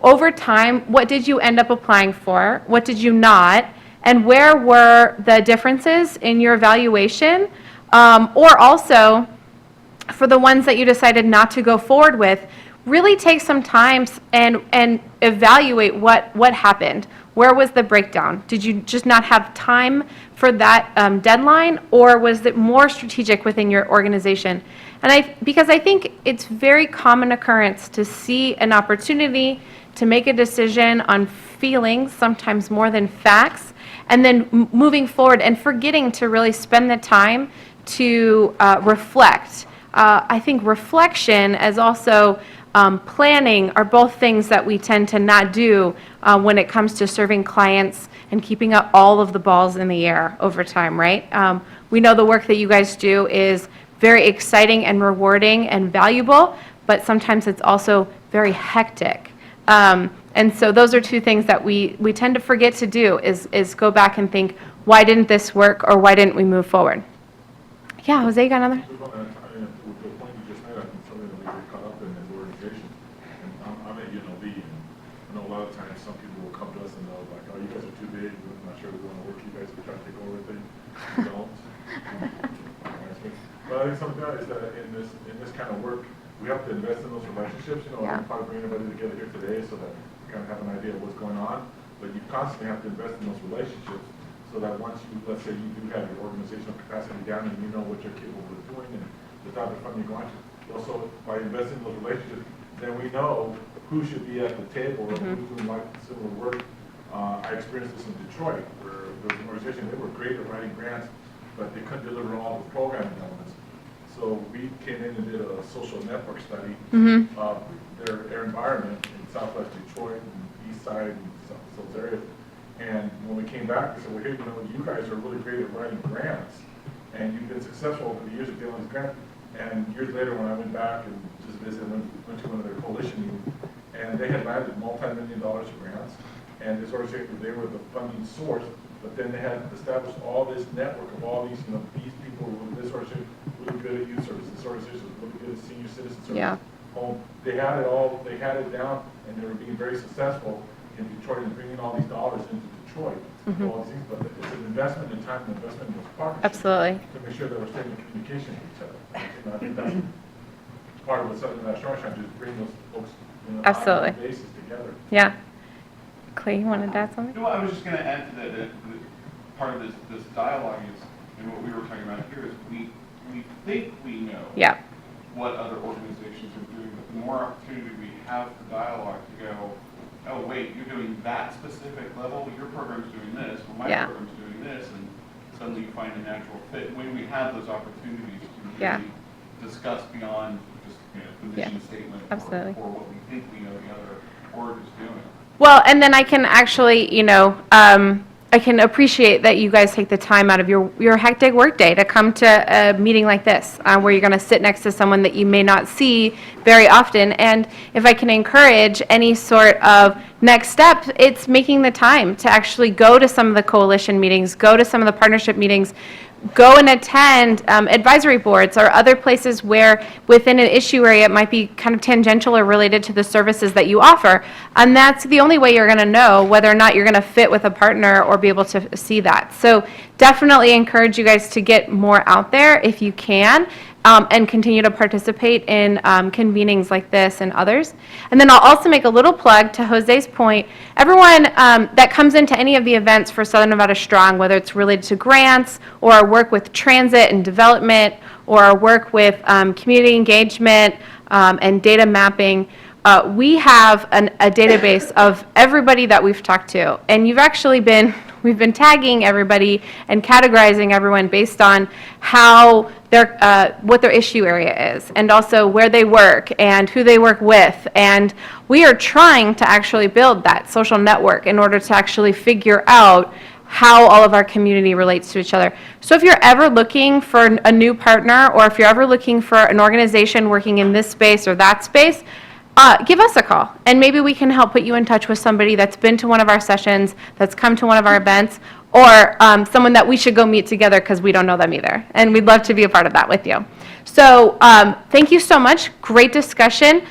over time, what did you end up applying for? What did you not? And where were the differences in your evaluation? Or also, for the ones that you decided not to go forward with, really take some time and evaluate what happened. Where was the breakdown? Did you just not have time for that deadline, or was it more strategic within your organization? And because I think it's very common occurrence to see an opportunity to make a decision on feelings, sometimes more than facts, and then moving forward and forgetting to really spend the time to reflect. I think reflection as also planning are both things that we tend to not do when it comes to serving clients and keeping up all of the balls in the air over time, right? We know the work that you guys do is very exciting and rewarding and valuable, but sometimes it's also very hectic. And so those are 2 things that we tend to forget to do is go back and think, why didn't this work, or why didn't we move forward? Yeah, Jose, you got another? With the point you just made, I think something that we get caught up in as an organization, and I'm at UNLV, and I know a lot of times some people will come to us and they'll like, oh, you guys are too big, I'm not sure we want to work, you guys are trying to take over everything. We don't. But I think something that is that in this kind of work, we have to invest in those relationships, Yeah. I'm probably bringing everybody together here today so that we kind of have an idea of what's going on, but you constantly have to invest in those relationships so that once you, let's say you do have your organizational capacity down and you know what you're capable of doing and the type of funding you're going to, also by investing in those relationships, then we know who should be at the table or who's doing like similar work. I experienced this in Detroit where there was an organization, they were great at writing grants, but they couldn't deliver all the programming elements. So we came in and did a social network study of their environment in Southwest Detroit and East Side and those areas. And when we came back, we said, well, here, you guys are really great at writing grants, and you've been successful over the years of dealing with grants. And years later, when I went back and just visited, went to one of their coalition meetings, and they had landed multi-million-dollar grants, and this organization, they were the funding source, but then they had established all this network of all these, these people with this organization really good at youth services, this organization was really good at senior citizen services. Yeah. They had it all, they had it down, and they were being very successful. in Detroit and bringing all these dollars into Detroit, all these things, but it's an investment in time and investment in those partnerships. Absolutely. To make sure that we're staying in communication with each other. And I think that's part of what Southern Nevada Strong is trying to do, is bring those folks on a Absolutely. basis together. Yeah. Clay, you wanted to add something? No, I was just going to add to that, that part of this dialogue is, and what we were talking about here is we think we know Yeah. what other organizations are doing, but the more opportunity we have for dialogue to go, oh, wait, you're doing that specific level, your program's doing this, well, my Yeah. program's doing this, and suddenly you find a natural fit. When we have those opportunities to Yeah. really discuss beyond just, the mission statement Absolutely. or what we think we know the other org is doing. Well, and then I can actually, I can appreciate that you guys take the time out of your hectic workday to come to a meeting like this, where you're going to sit next to someone that you may not see very often. And if I can encourage any sort of next step, it's making the time to actually go to some of the coalition meetings, go to some of the partnership meetings, go and attend advisory boards or other places where within an issue area it might be kind of tangential or related to the services that you offer. And that's the only way you're going to know whether or not you're going to fit with a partner or be able to see that. So definitely encourage you guys to get more out there if you can. And continue to participate in convenings like this and others. And then I'll also make a little plug to Jose's point. Everyone that comes into any of the events for Southern Nevada Strong, whether it's related to grants or our work with transit and development or our work with community engagement and data mapping, we have a database of everybody that we've talked to. And we've been tagging everybody and categorizing everyone based on how what their issue area is, and also where they work and who they work with. And we are trying to actually build that social network in order to actually figure out how all of our community relates to each other. So if you're ever looking for a new partner, or if you're ever looking for an organization working in this space or that space, give us a call, and maybe we can help put you in touch with somebody that's been to one of our sessions, that's come to one of our events, or someone that we should go meet together because we don't know them either. And we'd love to be a part of that with you. So thank you so much. Great discussion.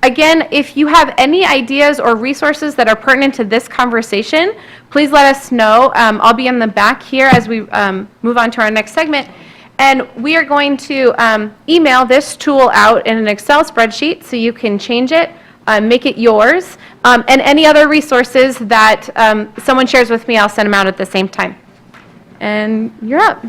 Again, if you have any ideas or resources that are pertinent to this conversation, please let us know. I'll be in the back here as we move on to our next segment. And we are going to email this tool out in an Excel spreadsheet so you can change it, make it yours, and any other resources that someone shares with me, I'll send them out at the same time. And you're up.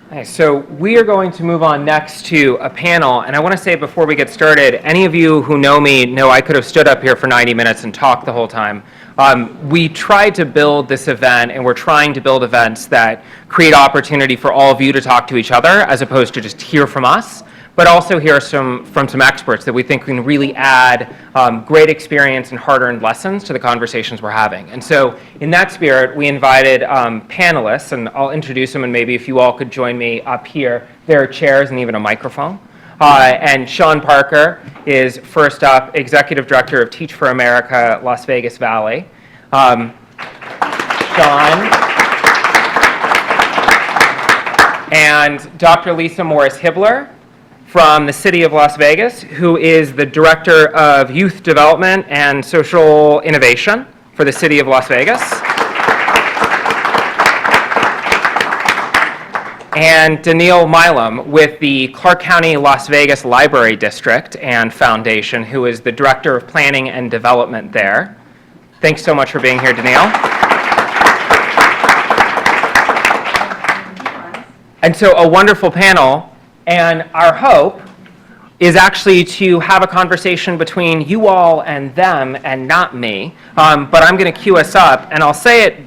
Okay, so we are going to move on next to a panel, and I want to say before we get started, any of you who know me know I could have stood up here for 90 minutes and talked the whole time. We tried to build this event, and we're trying to build events that create opportunity for all of you to talk to each other, as opposed to just hear from us, but also hear from some experts that we think can really add great experience and hard-earned lessons to the conversations we're having. And so in that spirit, we invited panelists, and I'll introduce them, and maybe if you all could join me up here. There are chairs and even a microphone. And Sean Parker is first up, Executive Director of Teach for America, Las Vegas Valley. Sean. And Dr. Lisa Morris-Hibler from the City of Las Vegas, who is the Director of Youth Development and Social Innovation for the City of Las Vegas. And Daniil Milam with the Clark County Las Vegas Library District and Foundation, who is the Director of Planning and Development there. Thanks so much for being here, Daniil. And so a wonderful panel, and our hope is actually to have a conversation between you all and them and not me, but I'm going to cue us up, and I'll say it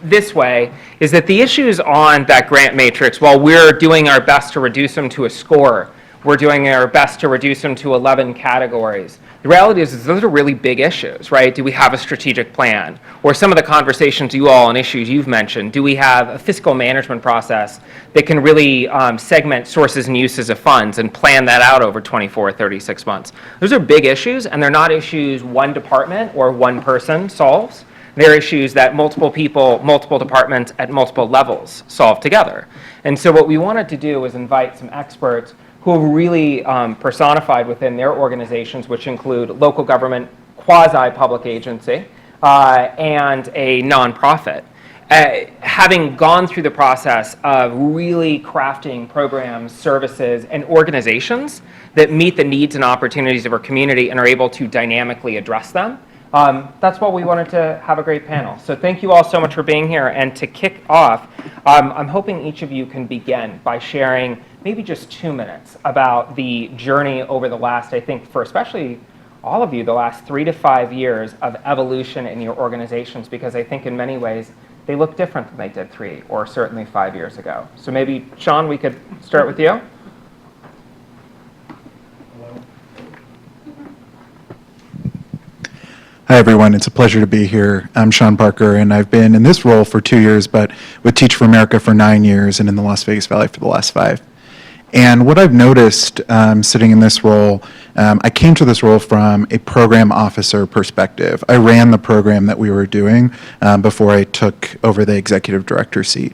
this way, is that the issues on that grant matrix, while we're doing our best to reduce them to a score, we're doing our best to reduce them to 11 categories. The reality is those are really big issues, right? Do we have a strategic plan? Or some of the conversations you all and issues you've mentioned, do we have a fiscal management process that can really segment sources and uses of funds and plan that out over 24 or 36 months? Those are big issues, and they're not issues one department or one person solves. They're issues that multiple people, multiple departments at multiple levels solve together. And so what we wanted to do was invite some experts who are really personified within their organizations, which include local government, quasi-public agency, and a nonprofit. Having gone through the process of really crafting programs, services, and organizations that meet the needs and opportunities of our community and are able to dynamically address them, that's why we wanted to have a great panel. So thank you all so much for being here. And to kick off, I'm hoping each of you can begin by sharing maybe just 2 minutes about the journey over the last, I think, for especially all of you, the last 3 to 5 years of evolution in your organizations, because I think in many ways they look different than they did 3 or certainly 5 years ago. So maybe, Sean, we could start with you. Hi, everyone. It's a pleasure to be here. I'm Sean Parker, and I've been in this role for 2 years, but with Teach for America for 9 years and in the Las Vegas Valley for the last 5. And what I've noticed sitting in this role, I came to this role from a program officer perspective. I ran the program that we were doing before I took over the executive director seat.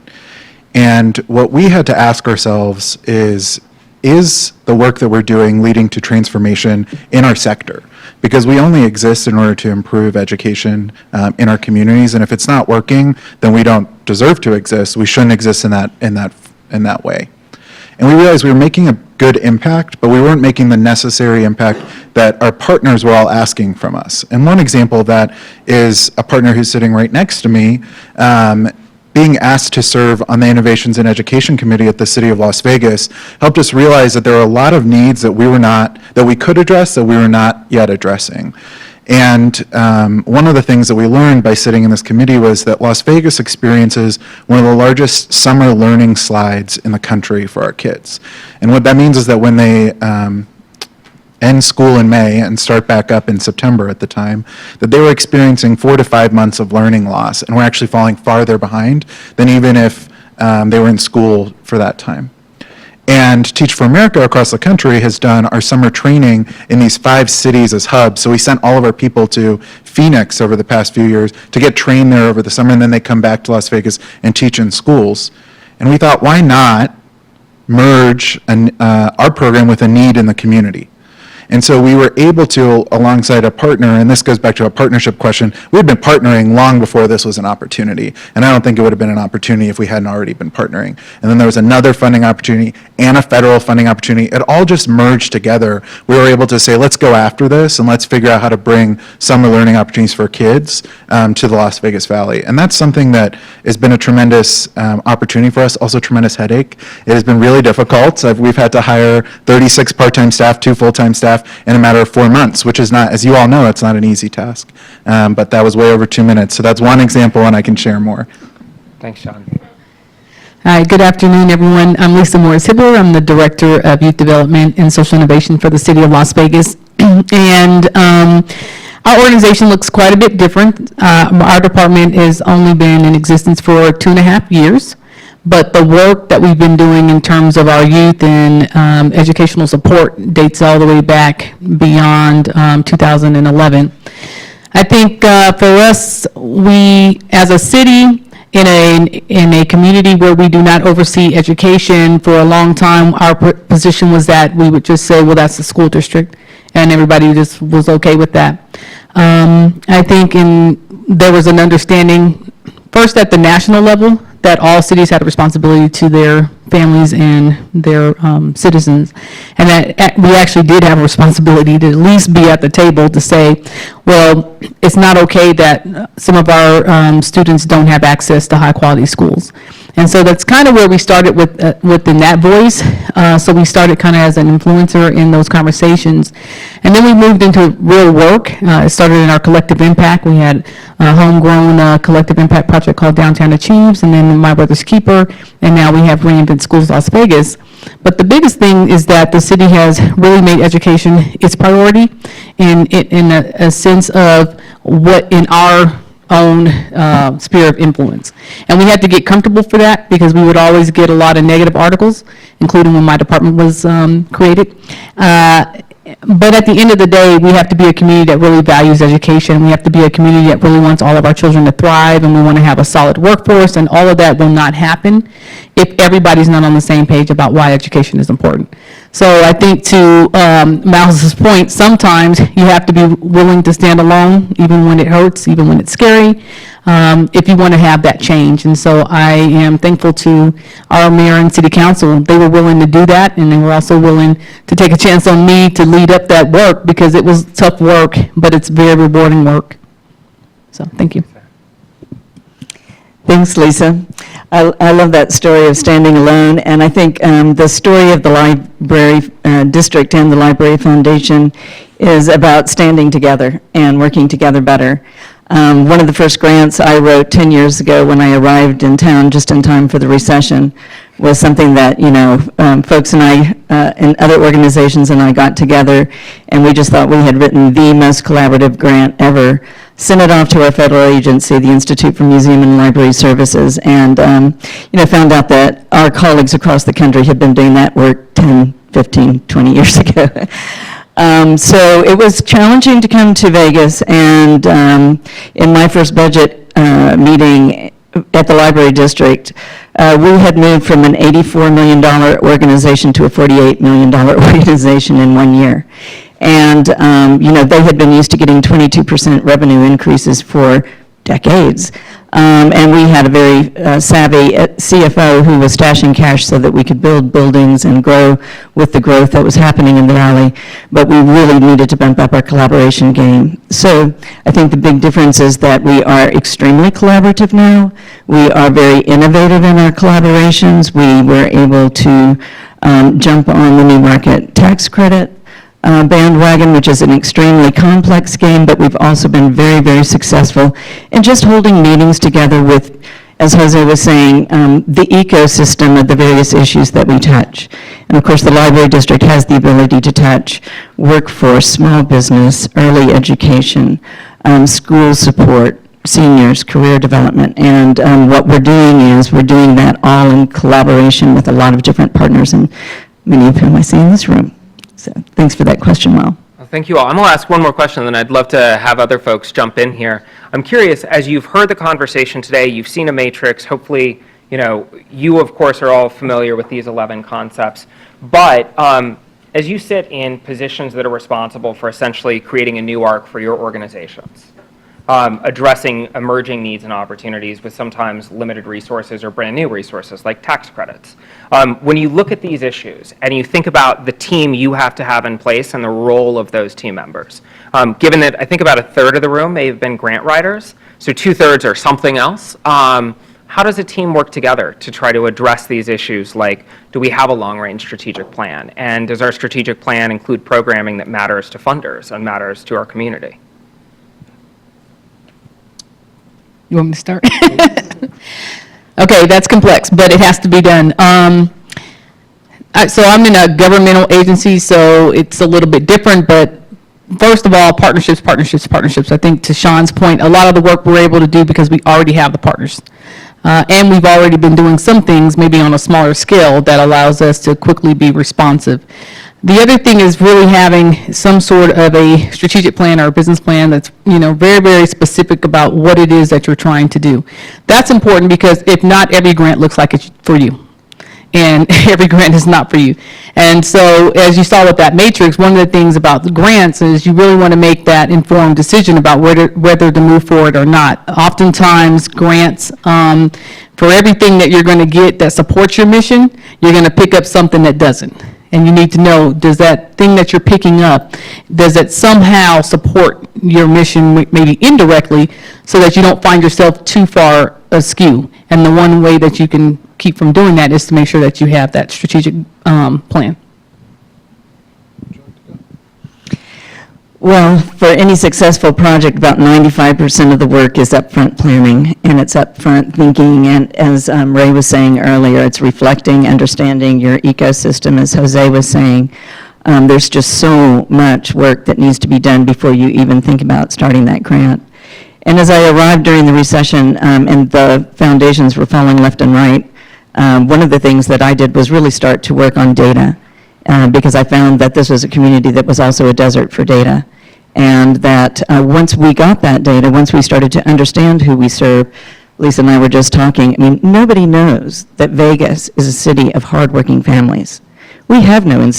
And what we had to ask ourselves is the work that we're doing leading to transformation in our sector? Because we only exist in order to improve education in our communities, and if it's not working, then we don't deserve to exist. We shouldn't exist in that way. And we realized we were making a good impact, but we weren't making the necessary impact that our partners were all asking from us. And one example of that is a partner who's sitting right next to me, being asked to serve on the Innovations in Education Committee at the City of Las Vegas helped us realize that there are a lot of needs that we could address that we were not yet addressing. And one of the things that we learned by sitting in this committee was that Las Vegas experiences one of the largest summer learning slides in the country for our kids. And what that means is that when they end school in May and start back up in September at the time, that they were experiencing 4 to 5 months of learning loss, and were actually falling farther behind than even if they were in school for that time. And Teach for America across the country has done our summer training in these 5 cities as hubs. So we sent all of our people to Phoenix over the past few years to get trained there over the summer, and then they come back to Las Vegas and teach in schools. And we thought, why not merge our program with a need in the community? And so we were able to, alongside a partner, and this goes back to a partnership question, we'd been partnering long before this was an opportunity. And I don't think it would have been an opportunity if we hadn't already been partnering. And then there was another funding opportunity and a federal funding opportunity. It all just merged together. We were able to say, let's go after this and let's figure out how to bring summer learning opportunities for kids to the Las Vegas Valley. And that's something that has been a tremendous opportunity for us, also a tremendous headache. It has been really difficult. We've had to hire 36 part-time staff, 2 full-time staff, in a matter of 4 months, which is not, as you all know, it's not an easy task. But that was way over 2 minutes. So that's one example, and I can share more. Thanks, Sean. Hi, good afternoon, everyone. I'm Lisa Morris-Hibbler. I'm the Director of Youth Development and Social Innovation for the City of Las Vegas. And our organization looks quite a bit different. Our department has only been in existence for 2.5 years. But the work that we've been doing in terms of our youth and educational support dates all the way back beyond 2011. I think for us, we, as a city, in a community where we do not oversee education for a long time, our position was that we would just say, well, that's the school district, and everybody just was okay with that. I think there was an understanding, first at the national level, that all cities had a responsibility to their families and their citizens, and that we actually did have a responsibility to at least be at the table to say, well, it's not okay that some of our students don't have access to high-quality schools. And so that's kind of where we started within that voice. So we started kind of as an influencer in those conversations. And then we moved into real work. It started in our collective impact. We had a homegrown collective impact project called Downtown Achieves, and then My Brother's Keeper, and now we have Reinvent Schools Las Vegas. But the biggest thing is that the city has really made education its priority in a sense of what in our own sphere of influence. And we had to get comfortable for that because we would always get a lot of negative articles, including when my department was created. But at the end of the day, we have to be a community that really values education. We have to be a community that really wants all of our children to thrive, and we want to have a solid workforce, and all of that will not happen if everybody's not on the same page about why education is important. So I think to Miles's point, sometimes you have to be willing to stand alone, even when it hurts, even when it's scary, if you want to have that change. And so I am thankful to our mayor and city council. They were willing to do that, and they were also willing to take a chance on me to lead up that work, because it was tough work, but it's very rewarding work. So, thank you. Thanks, Lisa. I love that story of standing alone, and I think the story of the library district and the Library Foundation is about standing together and working together better. One of the first grants I wrote 10 years ago when I arrived in town just in time for the recession was something that, folks and I and other organizations and I got together, and we just thought we had written the most collaborative grant ever, sent it off to our federal agency, the Institute for Museum and Library Services, and, found out that our colleagues across the country had been doing that work 10, 15, 20 years ago. So it was challenging to come to Vegas, and in my first budget meeting at the library district, we had moved from an $84 million organization to a $48 million organization in 1 year. And, they had been used to getting 22% revenue increases for decades. And we had a very savvy CFO who was stashing cash so that we could build buildings and grow with the growth that was happening in the valley. But we really needed to bump up our collaboration game. So I think the big difference is that we are extremely collaborative now. We are very innovative in our collaborations. We were able to jump on the new market tax credit bandwagon, which is an extremely complex game, but we've also been very, very successful in just holding meetings together with, as Jose was saying, the ecosystem of the various issues that we touch. And of course, the library district has the ability to touch workforce, small business, early education, school support, seniors, career development, and what we're doing is we're doing that all in collaboration with a lot of different partners, and many of whom I see in this room. So thanks for that question, Mal. Well, thank you all. I'm going to ask one more question, and then I'd love to have other folks jump in here. I'm curious, as you've heard the conversation today, you've seen a matrix, hopefully, you, of course, are all familiar with these 11 concepts. But as you sit in positions that are responsible for essentially creating a new arc for your organizations, addressing emerging needs and opportunities with sometimes limited resources or brand new resources like tax credits. When you look at these issues and you think about the team you have to have in place and the role of those team members, given that I think about a third of the room may have been grant writers, so 2/3 are something else, how does a team work together to try to address these issues? Like, do we have a long-range strategic plan? And does our strategic plan include programming that matters to funders and matters to our community? You want me to start? Okay, that's complex, but it has to be done. So I'm in a governmental agency, so it's a little bit different, but first of all, partnerships. I think to Sean's point, a lot of the work we're able to do because we already have the partners. And we've already been doing some things, maybe on a smaller scale, that allows us to quickly be responsive. The other thing is really having some sort of a strategic plan or a business plan that's, very, very specific about what it is that you're trying to do. That's important because if not, every grant looks like it's for you. And every grant is not for you. And so, as you saw with that matrix, one of the things about the grants is you really want to make that informed decision about whether to move forward or not. Oftentimes, grants, for everything that you're going to get that supports your mission, you're going to pick up something that doesn't. And you need to know, does that thing that you're picking up, does it somehow support your mission, maybe indirectly, so that you don't find yourself too far askew? And the one way that you can keep from doing that is to make sure that you have that strategic plan. Well, for any successful project, about 95% of the work is upfront planning, and it's upfront thinking, and as Ray was saying earlier, it's reflecting, understanding your ecosystem, as Jose was saying. There's just so much work that needs to be done before you even think about starting that grant. And as I arrived during the recession, and the foundations were falling left and right, one of the things that I did was really start to work on data. Because I found that this was a community that was also a desert for data. And that once we got that data, once we started to understand who we serve, Lisa and I were just talking, nobody knows that Vegas is a city of hardworking families. we have no,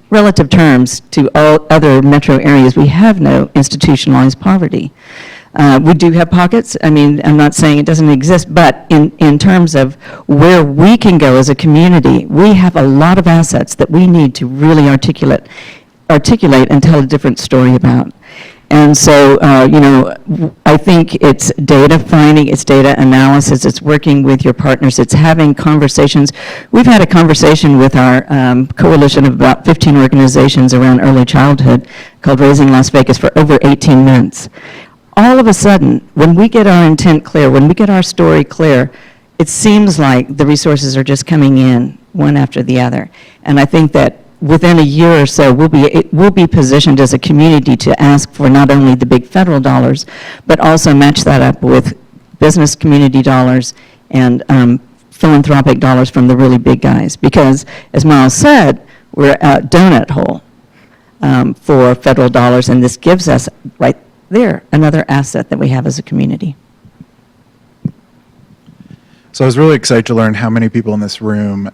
relative terms to all other metro areas, we have no institutionalized poverty. We do have pockets. I'm not saying it doesn't exist, but in terms of where we can go as a community, we have a lot of assets that we need to really articulate and tell a different story about. And so, I think it's data finding, it's data analysis, it's working with your partners, it's having conversations. We've had a conversation with our coalition of about 15 organizations around early childhood called Raising Las Vegas for over 18 months. All of a sudden, when we get our intent clear, when we get our story clear, it seems like the resources are just coming in one after the other. And I think that within a year or so, we'll be positioned as a community to ask for not only the big federal dollars, but also match that up with business community dollars and philanthropic dollars from the really big guys. Because, as Miles said, we're a donut hole for federal dollars, and this gives us right there another asset that we have as a community. So I was really excited to learn how many people in this room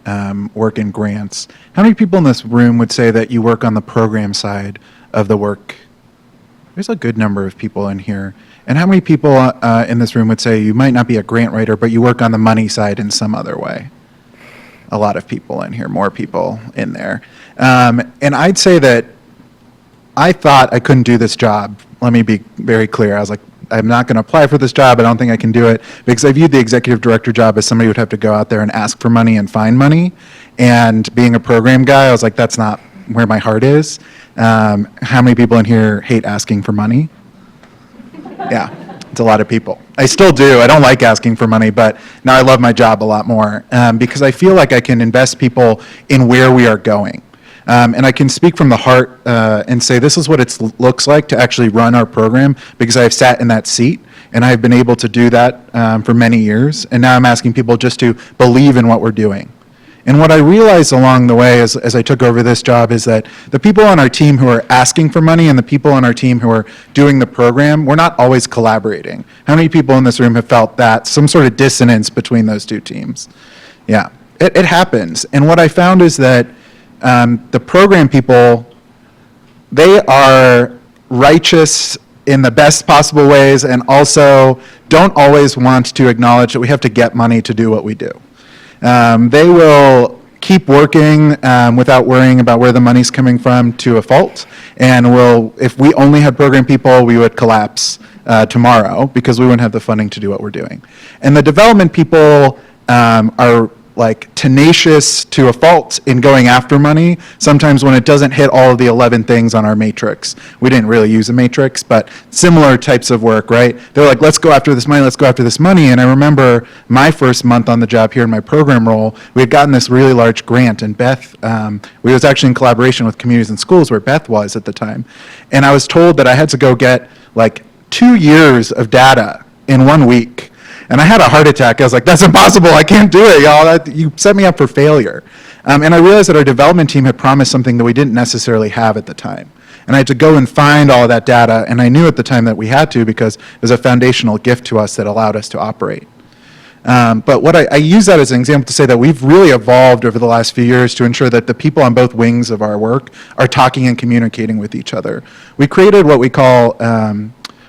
work in grants. How many people in this room would say that you work on the program side of the work? There's a good number of people in here. And how many people in this room would say you might not be a grant writer, but you work on the money side in some other way? A lot of people in here, more people in there. And I'd say that I thought I couldn't do this job. Let me be very clear. I was like, I'm not going to apply for this job. I don't think I can do it, because I viewed the executive director job as somebody who would have to go out there and ask for money and find money. And being a program guy, I was like, that's not where my heart is. How many people in here hate asking for money? Yeah, it's a lot of people. I still do. I don't like asking for money, but now I love my job a lot more because I feel like I can invest people in where we are going. And I can speak from the heart and say this is what it looks like to actually run our program, because I've sat in that seat and I've been able to do that for many years. And now I'm asking people just to believe in what we're doing. And what I realized along the way as I took over this job is that the people on our team who are asking for money and the people on our team who are doing the program, we're not always collaborating. How many people in this room have felt that, some sort of dissonance between those two teams? Yeah, it happens. And what I found is that the program people, they are righteous in the best possible ways and also don't always want to acknowledge that we have to get money to do what we do. They will keep working without worrying about where the money's coming from to a fault, and if we only had program people, we would collapse tomorrow because we wouldn't have the funding to do what we're doing. And the development people are like tenacious to a fault in going after money, sometimes when it doesn't hit all of the 11 things on our matrix. We didn't really use a matrix, but similar types of work, right? They're like, let's go after this money, let's go after this money. And I remember my first month on the job here in my program role, we had gotten this really large grant, and Beth, we was actually in collaboration with Communities and Schools, where Beth was at the time. And I was told that I had to go get like 2 years of data in 1 week. And I had a heart attack. I was like, that's impossible. I can't do it, y'all. You set me up for failure. And I realized that our development team had promised something that we didn't necessarily have at the time. And I had to go and find all of that data. And I knew at the time that we had to, because it was a foundational gift to us that allowed us to operate. But what I use that as an example to say that we've really evolved over the last few years to ensure that the people on both wings of our work are talking and communicating with each other. We created what we call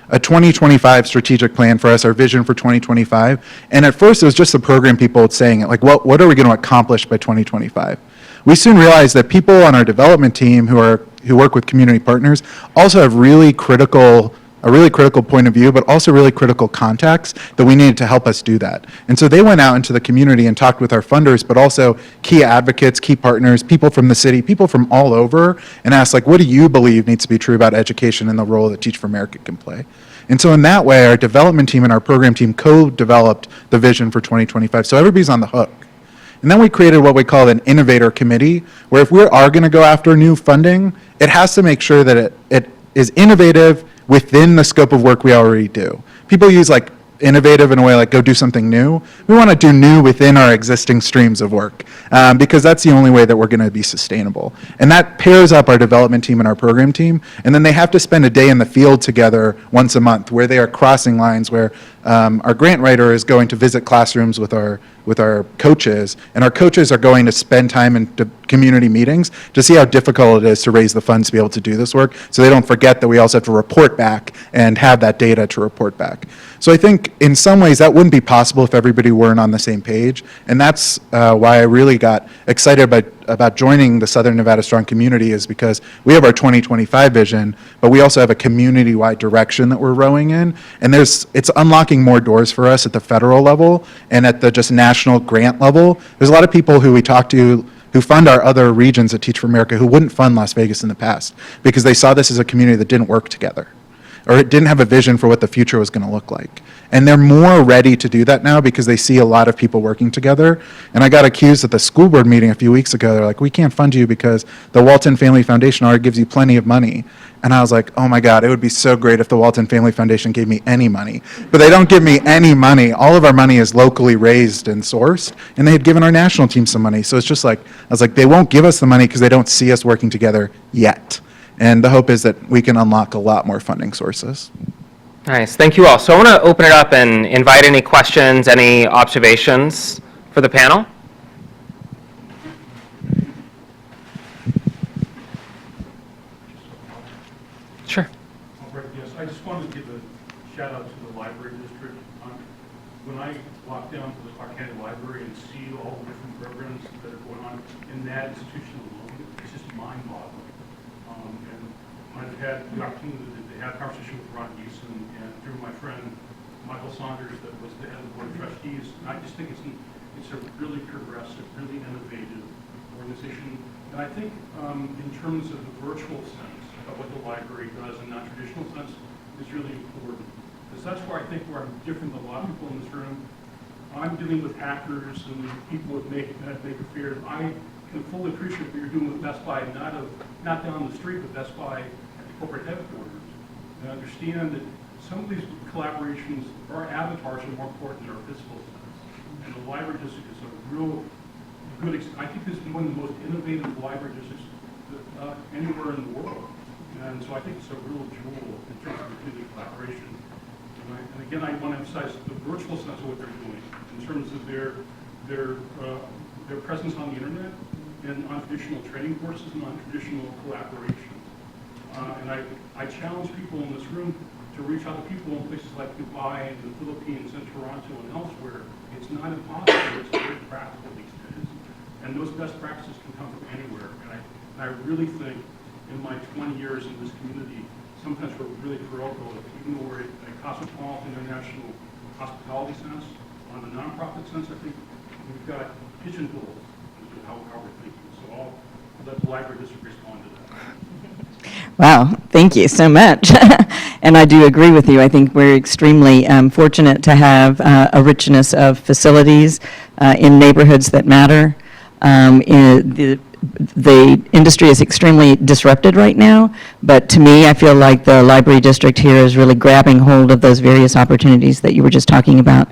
a 2025 strategic plan for us, our vision for 2025. And at first, it was just the program people saying it, like, what are we going to accomplish by 2025? We soon realized that people on our development team who work with community partners also have a really critical point of view, but also really critical contacts that we needed to help us do that. And so they went out into the community and talked with our funders, but also key advocates, key partners, people from the city, people from all over, and asked, like, what do you believe needs to be true about education and the role that Teach for America can play? And so in that way, our development team and our program team co-developed the vision for 2025, so everybody's on the hook. And then we created what we call an innovator committee, where if we are going to go after new funding, it has to make sure that it is innovative within the scope of work we already do. People use like innovative in a way like go do something new. We want to do new within our existing streams of work because that's the only way that we're going to be sustainable. And that pairs up our development team and our program team. And then they have to spend a day in the field together once a month where they are crossing lines, where our grant writer is going to visit classrooms with our coaches, and our coaches are going to spend time in community meetings to see how difficult it is to raise the funds to be able to do this work, so they don't forget that we also have to report back and have that data to report back. So I think in some ways that wouldn't be possible if everybody weren't on the same page, and that's why I really got excited about joining the Southern Nevada Strong community, is because we have our 2025 vision, but we also have a community-wide direction that we're rowing in, and it's unlocking more doors for us at the federal level and at the just national grant level. There's a lot of people who we talk to who fund our other regions at Teach for America who wouldn't fund Las Vegas in the past because they saw this as a community that didn't work together, or it didn't have a vision for what the future was going to look like. And they're more ready to do that now because they see a lot of people working together. And I got accused at the school board meeting a few weeks ago. They're like, we can't fund you because the Walton Family Foundation already gives you plenty of money. And I was like, oh my God, it would be so great if the Walton Family Foundation gave me any money. But they don't give me any money. All of our money is locally raised and sourced. And they had given our national team some money. So it's just like, I was like, they won't give us the money because they don't see us working together yet. And the hope is that we can unlock a lot more funding sources. Nice, thank you all. So I want to open it up and invite any questions, any observations for the panel. Sure. Right, yes, I just wanted to give a shout out to the library district. When I walk down to the Clark County Library and see all the different programs that are going on in that institution alone, it's just mind-boggling. And I've had the opportunity to have a conversation with Ron Gieson and through my friend Michael Saunders, that was the head of the Board of Trustees. And I just think it's a really progressive, really innovative organization. And I think in terms of the virtual sense of what the library does in non-traditional sense is really important. Because that's where I think where I'm different than a lot of people in this room. I'm dealing with hackers and people with make affairs. I can fully appreciate what you're doing with Best Buy, not down the street, but Best Buy at the corporate headquarters. And I understand that some of these collaborations, our avatars are more important than our physical sense. And the library district is a real good, I think this is one of the most innovative library districts anywhere in the world. And so I think it's a real jewel in terms of the community collaboration. And again, I want to emphasize the virtual sense of what they're doing in terms of their presence on the internet and non-traditional training courses and non-traditional collaborations. And I challenge people in this room to reach out to people in places like Dubai and the Philippines and Toronto and elsewhere. It's not impossible, it's very practical these days. And those best practices can come from anywhere. And I really think in my 20 years in this community, sometimes we're really parochial, even though we're in a cosmopolitan international hospitality sense. On the nonprofit sense, I think we've got pigeonholes into how we're thinking. So I'll let the library district respond to that. Wow, thank you so much. And I do agree with you. I think we're extremely fortunate to have a richness of facilities in neighborhoods that matter. The industry is extremely disrupted right now, but to me, I feel like the library district here is really grabbing hold of those various opportunities that you were just talking about.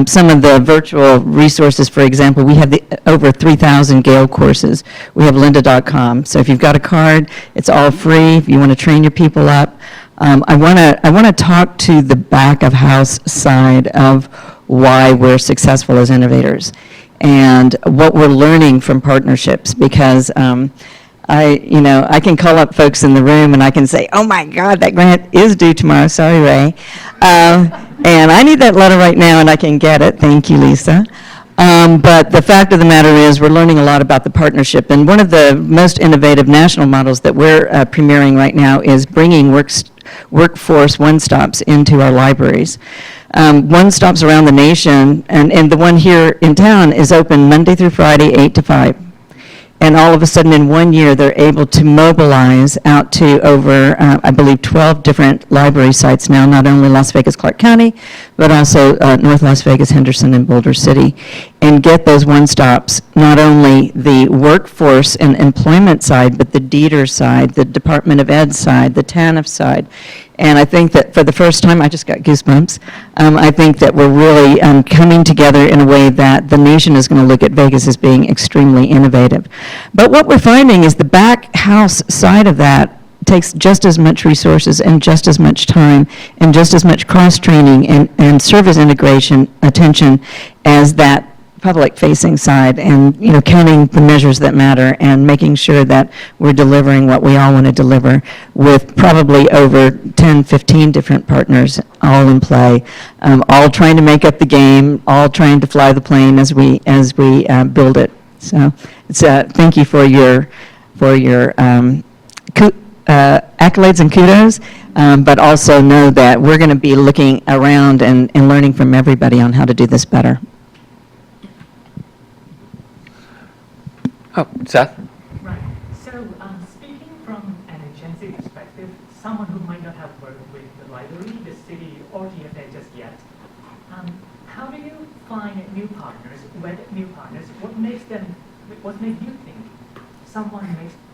Some of the virtual resources, for example, we have over 3,000 Gale courses. We have lynda.com. So if you've got a card, it's all free. If you want to train your people up, I want to talk to the back of house side of why we're successful as innovators and what we're learning from partnerships, because I can call up folks in the room and I can say, oh my God, that grant is due tomorrow, sorry Ray, and I need that letter right now and I can get it, thank you Lisa. But the fact of the matter is we're learning a lot about the partnership, and one of the most innovative national models that we're premiering right now is bringing workforce one-stops into our libraries. One-stops around the nation, and the one here in town is open Monday through Friday, 8 to 5. And all of a sudden, in 1 year, they're able to mobilize out to over, I believe, 12 different library sites now, not only Las Vegas, Clark County, but also North Las Vegas, Henderson, and Boulder City, and get those one-stops, not only the workforce and employment side, but the DEETR side, the Department of Ed side, the TANF side. And I think that for the first time, I just got goosebumps, I think that we're really coming together in a way that the nation is going to look at Vegas as being extremely innovative. But what we're finding is the back house side of that takes just as much resources and just as much time and just as much cross-training and service integration attention as that public-facing side, and, you know, counting the measures that matter and making sure that we're delivering what we all want to deliver with probably over 10, 15 different partners all in play, all trying to make up the game, all trying to fly the plane as we build it. So it's thank you for your accolades and kudos, but also know that we're going to be looking around and learning from everybody on how to do this better. Oh, Seth? Right. So, speaking from an agency perspective, someone who might not have worked with the library, the city, or TFA just yet, how do you find new partners, wed new partners? What makes you think someone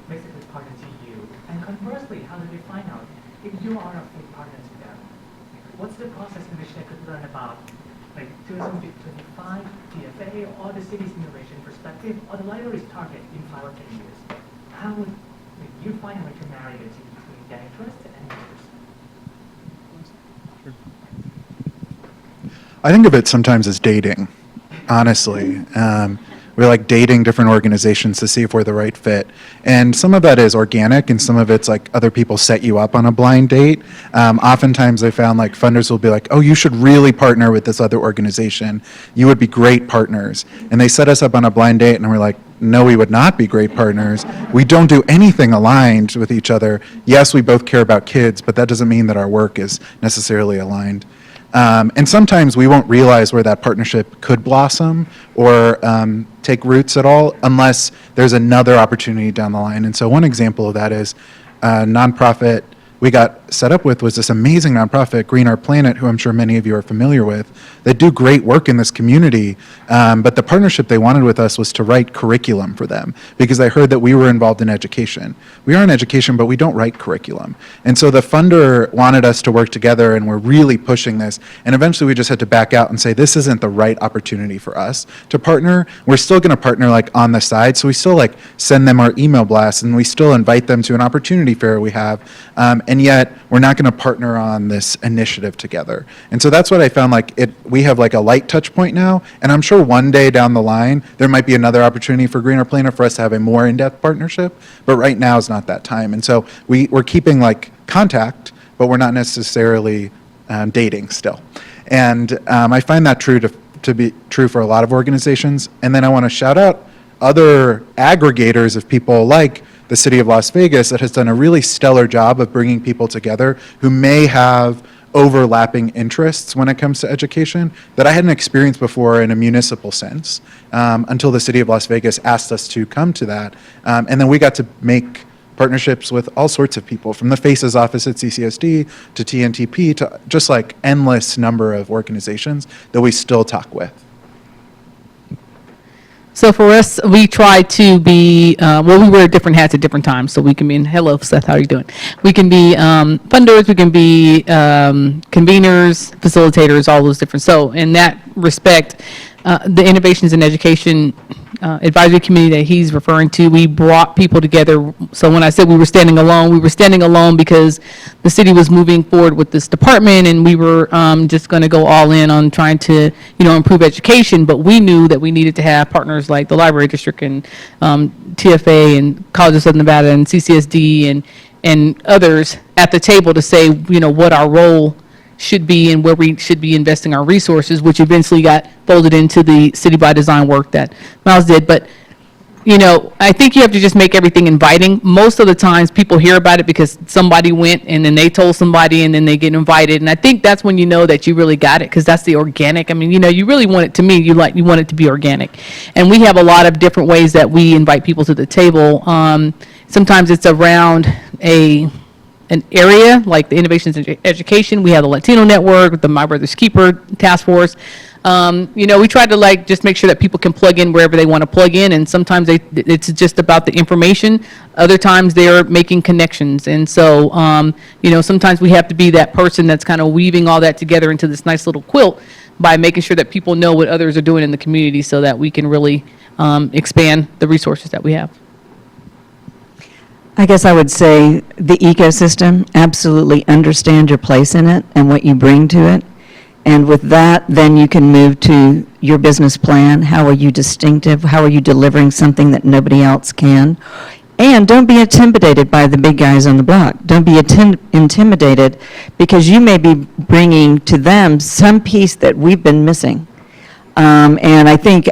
makes a good partner to you? And conversely, how do they find out if you are a good partner to them? What's the process in which they could learn about, like 2025 TFA or the city's innovation perspective or the library's target in 5 or 10 years? How would you find a way to marry the two between their interests and yours? I think of it sometimes as dating, honestly. We're like dating different organizations to see if we're the right fit. And some of that is organic, and some of it's like other people set you up on a blind date. Oftentimes I found like funders will be like, oh, you should really partner with this other organization. You would be great partners. And they set us up on a blind date, and we're like, no, we would not be great partners. We don't do anything aligned with each other. Yes, we both care about kids, but that doesn't mean that our work is necessarily aligned. And sometimes we won't realize where that partnership could blossom or take roots at all unless there's another opportunity down the line. And so one example of that is a nonprofit we got set up with was this amazing nonprofit, Green Our Planet, who I'm sure many of you are familiar with, that do great work in this community. But the partnership they wanted with us was to write curriculum for them because they heard that we were involved in education. We are in education, but we don't write curriculum. And so the funder wanted us to work together, and we're really pushing this. And eventually we just had to back out and say, this isn't the right opportunity for us to partner. We're still going to partner like on the side. So we still like send them our email blasts, and we still invite them to an opportunity fair we have. And yet we're not going to partner on this initiative together. And so that's what I found, like we have like a light touch point now, and I'm sure one day down the line there might be another opportunity for Green Our Planet for us to have a more in-depth partnership, but right now is not that time. And so we're keeping like contact, but we're not necessarily dating still. And I find that to be true for a lot of organizations. And then I want to shout out other aggregators of people like the City of Las Vegas that has done a really stellar job of bringing people together who may have overlapping interests when it comes to education that I hadn't experienced before in a municipal sense until the City of Las Vegas asked us to come to that. And then we got to make partnerships with all sorts of people, from the FACES office at CCSD to TNTP to just like endless number of organizations that we still talk with. So for us, we try to be, we wear different hats at different times. So we can be, hello, Seth, how are you doing? We can be funders, we can be conveners, facilitators, all those different. So in that respect, the Innovations in Education Advisory Committee that he's referring to, we brought people together. So when I said we were standing alone because the city was moving forward with this department, and we were just going to go all in on trying to, improve education. But we knew that we needed to have partners like the Library District and TFA and College of Southern Nevada and CCSD and others at the table to say, what our role should be and where we should be investing our resources, which eventually got folded into the City by Design work that Miles did. But, I think you have to just make everything inviting. Most of the times people hear about it because somebody went and then they told somebody and then they get invited. And I think that's when you know that you really got it, because that's the organic. I mean, you really want it, to me, you want it to be organic. And we have a lot of different ways that we invite people to the table. Sometimes it's around an area like the Innovations in Education. We have the Latino Network, the My Brother's Keeper Task Force. We try to just make sure that people can plug in wherever they want to plug in, and sometimes it's just about the information. Other times they're making connections, and so sometimes we have to be that person that's kind of weaving all that together into this nice little quilt by making sure that people know what others are doing in the community so that we can really expand the resources that we have. I guess I would say the ecosystem, absolutely understand your place in it and what you bring to it. And with that, then you can move to your business plan. How are you distinctive? How are you delivering something that nobody else can? And don't be intimidated by the big guys on the block. Don't be intimidated because you may be bringing to them some piece that we've been missing. And I think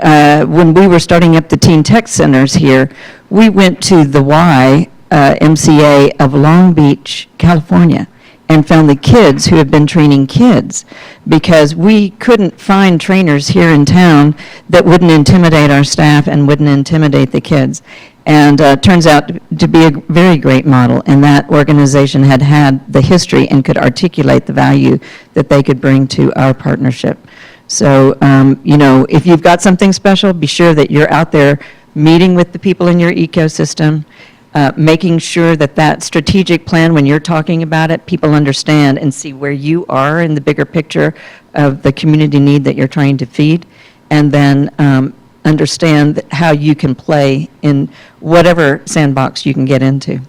when we were starting up the Teen Tech Centers here, we went to the YMCA of Long Beach, California, and found the kids who have been training kids, because we couldn't find trainers here in town that wouldn't intimidate our staff and wouldn't intimidate the kids. And turns out to be a very great model, and that organization had the history and could articulate the value that they could bring to our partnership. So, if you've got something special, be sure that you're out there meeting with the people in your ecosystem, making sure that that strategic plan, when you're talking about it, people understand and see where you are in the bigger picture of the community need that you're trying to feed, and then understand how you can play in whatever sandbox you can get into.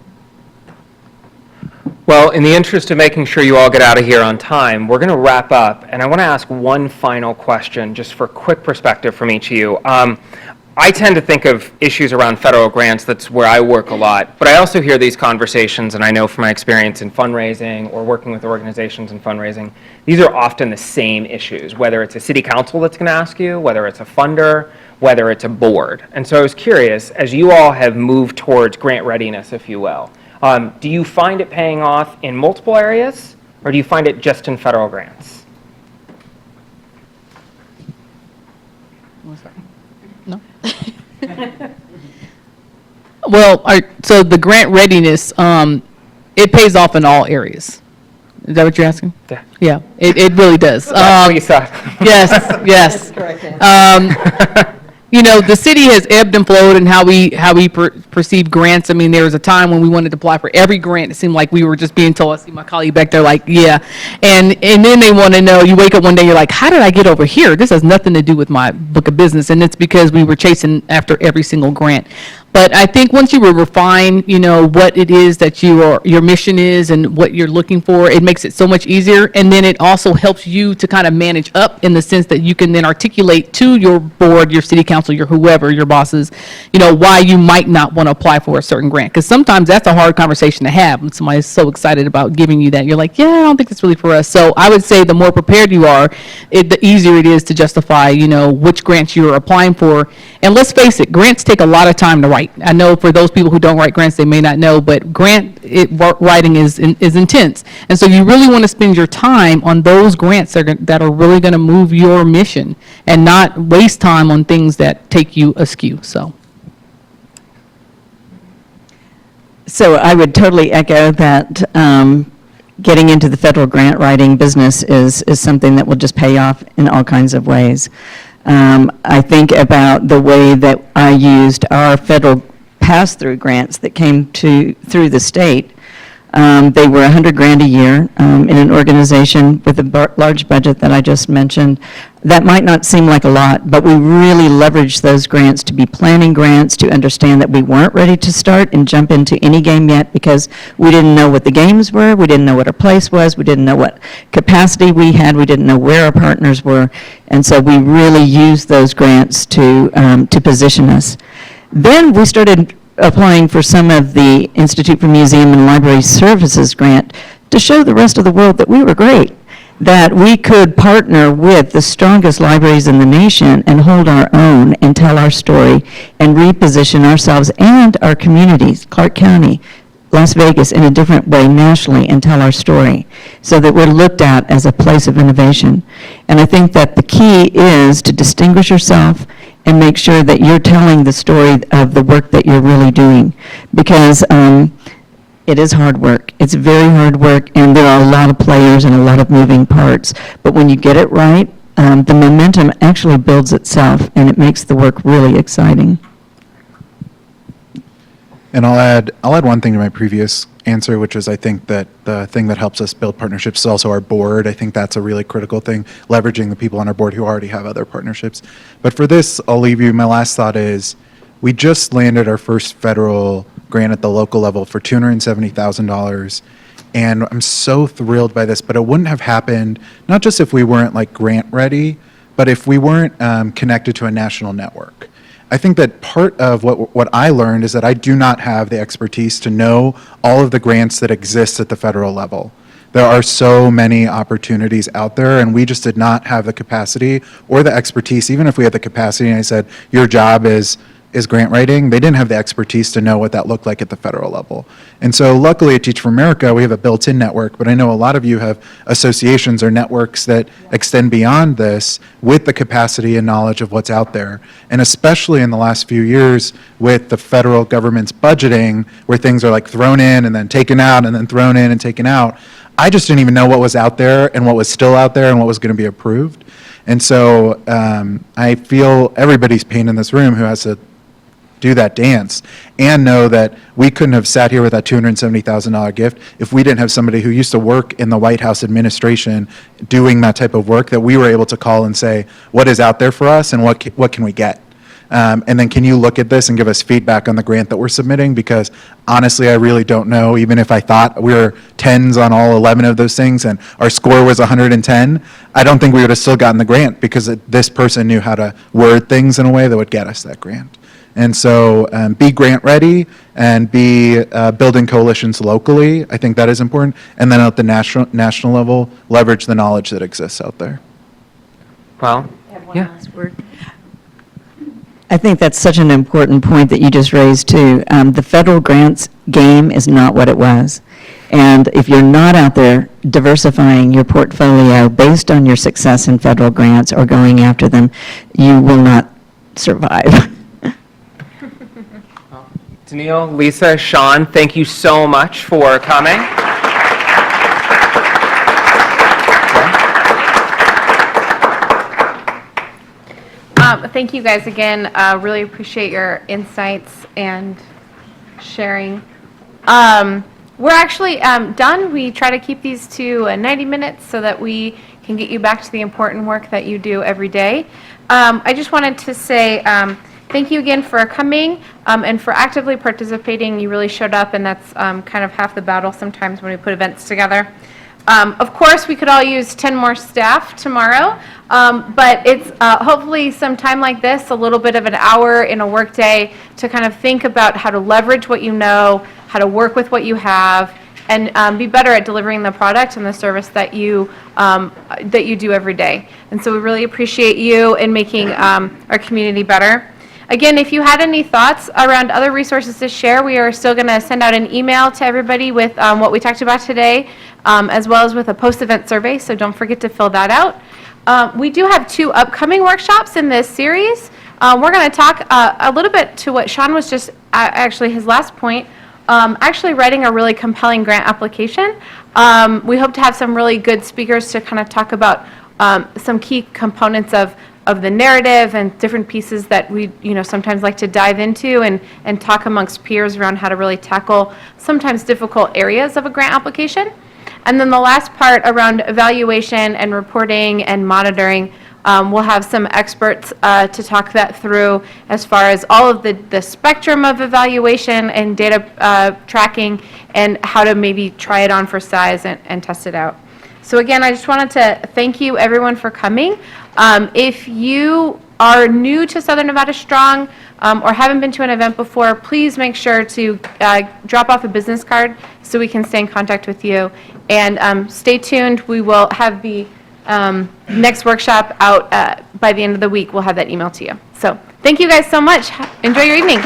Well, in the interest of making sure you all get out of here on time, we're going to wrap up, and I want to ask one final question, just for quick perspective from each of you. I tend to think of issues around federal grants, that's where I work a lot, but I also hear these conversations, and I know from my experience in fundraising or working with organizations in fundraising, these are often the same issues, whether it's a city council that's going to ask you, whether it's a funder, whether it's a board. And so I was curious, as you all have moved towards grant readiness, if you will, do you find it paying off in multiple areas, or do you find it just in federal grants? No? Well, so the grant readiness, it pays off in all areas. Is that what you're asking? Yeah. Yeah, it really does. Lisa. Yes, yes. The city has ebbed and flowed in how we perceive grants. I mean, there was a time when we wanted to apply for every grant. It seemed like we were just being told. I see my colleague back there like, yeah. And then they want to know, you wake up one day, you're like, how did I get over here? This has nothing to do with my book of business. And it's because we were chasing after every single grant. But I think once you refine, what it is that your mission is and what you're looking for, it makes it so much easier. And then it also helps you to kind of manage up in the sense that you can then articulate to your board, your city council, your whoever, your bosses, why you might not want to apply for a certain grant. Because sometimes that's a hard conversation to have when somebody's so excited about giving you that. You're like, yeah, I don't think it's really for us. So I would say the more prepared you are, the easier it is to justify, which grants you're applying for. And let's face it, grants take a lot of time to write. I know for those people who don't write grants, they may not know, but writing is intense. And so you really want to spend your time on those grants that are really going to move your mission and not waste time on things that take you askew. So I would totally echo that getting into the federal grant writing business is something that will just pay off in all kinds of ways. I think about the way that I used our federal pass-through grants that came through the state. They were $100,000 a year in an organization with a large budget that I just mentioned. That might not seem like a lot, but we really leveraged those grants to be planning grants, to understand that we weren't ready to start and jump into any game yet because we didn't know what the games were, we didn't know what our place was, we didn't know what capacity we had, we didn't know where our partners were, and so we really used those grants to position us. Then we started applying for some of the Institute for Museum and Library Services grant to show the rest of the world that we were great, that we could partner with the strongest libraries in the nation and hold our own and tell our story and reposition ourselves and our communities, Clark County, Las Vegas, in a different way nationally and tell our story so that we're looked at as a place of innovation. And I think that the key is to distinguish yourself and make sure that you're telling the story of the work that you're really doing, because it is hard work. It's very hard work, and there are a lot of players and a lot of moving parts. But when you get it right, the momentum actually builds itself, and it makes the work really exciting. And I'll add one thing to my previous answer, which is I think that the thing that helps us build partnerships is also our board. I think that's a really critical thing, leveraging the people on our board who already have other partnerships. But for this, I'll leave you, my last thought is, we just landed our first federal grant at the local level for $270,000. And I'm so thrilled by this, but it wouldn't have happened, not just if we weren't like grant ready, but if we weren't connected to a national network. I think that part of what I learned is that I do not have the expertise to know all of the grants that exist at the federal level. There are so many opportunities out there, and we just did not have the capacity or the expertise. Even if we had the capacity and I said, your job is grant writing, they didn't have the expertise to know what that looked like at the federal level. And so luckily at Teach for America, we have a built-in network, but I know a lot of you have associations or networks that extend beyond this with the capacity and knowledge of what's out there. And especially in the last few years with the federal government's budgeting, where things are like thrown in and then taken out and then thrown in and taken out, I just didn't even know what was out there and what was still out there and what was going to be approved. And so I feel everybody's pain in this room who has to do that dance and know that we couldn't have sat here with that $270,000 gift if we didn't have somebody who used to work in the White House administration doing that type of work, that we were able to call and say, what is out there for us and what can we get? And then can you look at this and give us feedback on the grant that we're submitting? Because honestly, I really don't know. Even if I thought we were 10s on all 11 of those things and our score was 110, I don't think we would have still gotten the grant because this person knew how to word things in a way that would get us that grant. And so be grant ready and be building coalitions locally. I think that is important. And then at the national level, leverage the knowledge that exists out there. Well, I have one last word. I think that's such an important point that you just raised too. The federal grants game is not what it was. And if you're not out there diversifying your portfolio based on your success in federal grants or going after them, you will not survive. Daniil, Lisa, Sean, thank you so much for coming. Thank you guys again. Really appreciate your insights and sharing. We're actually done. We try to keep these to 90 minutes so that we can get you back to the important work that you do every day. I just wanted to say thank you again for coming and for actively participating. You really showed up, and that's kind of half the battle sometimes when we put events together. Of course, we could all use 10 more staff tomorrow, but it's hopefully some time like this, a little bit of an hour in a workday to kind of think about how to leverage what you know, how to work with what you have, and be better at delivering the product and the service that you do every day. And so we really appreciate you in making our community better. Again, if you had any thoughts around other resources to share, we are still going to send out an email to everybody with what we talked about today, as well as with a post-event survey, so don't forget to fill that out. We do have 2 upcoming workshops in this series. We're going to talk a little bit to what Sean was just, actually his last point, actually writing a really compelling grant application. We hope to have some really good speakers to kind of talk about some key components of the narrative and different pieces that we sometimes like to dive into and talk amongst peers around how to really tackle sometimes difficult areas of a grant application. And then the last part around evaluation and reporting and monitoring, we'll have some experts to talk that through as far as all of the spectrum of evaluation and data tracking and how to maybe try it on for size and test it out. So again, I just wanted to thank you everyone for coming. If you are new to Southern Nevada Strong or haven't been to an event before, please make sure to drop off a business card so we can stay in contact with you. And stay tuned. We will have the next workshop out by the end of the week. We'll have that email to you. So thank you guys so much. Enjoy your evening.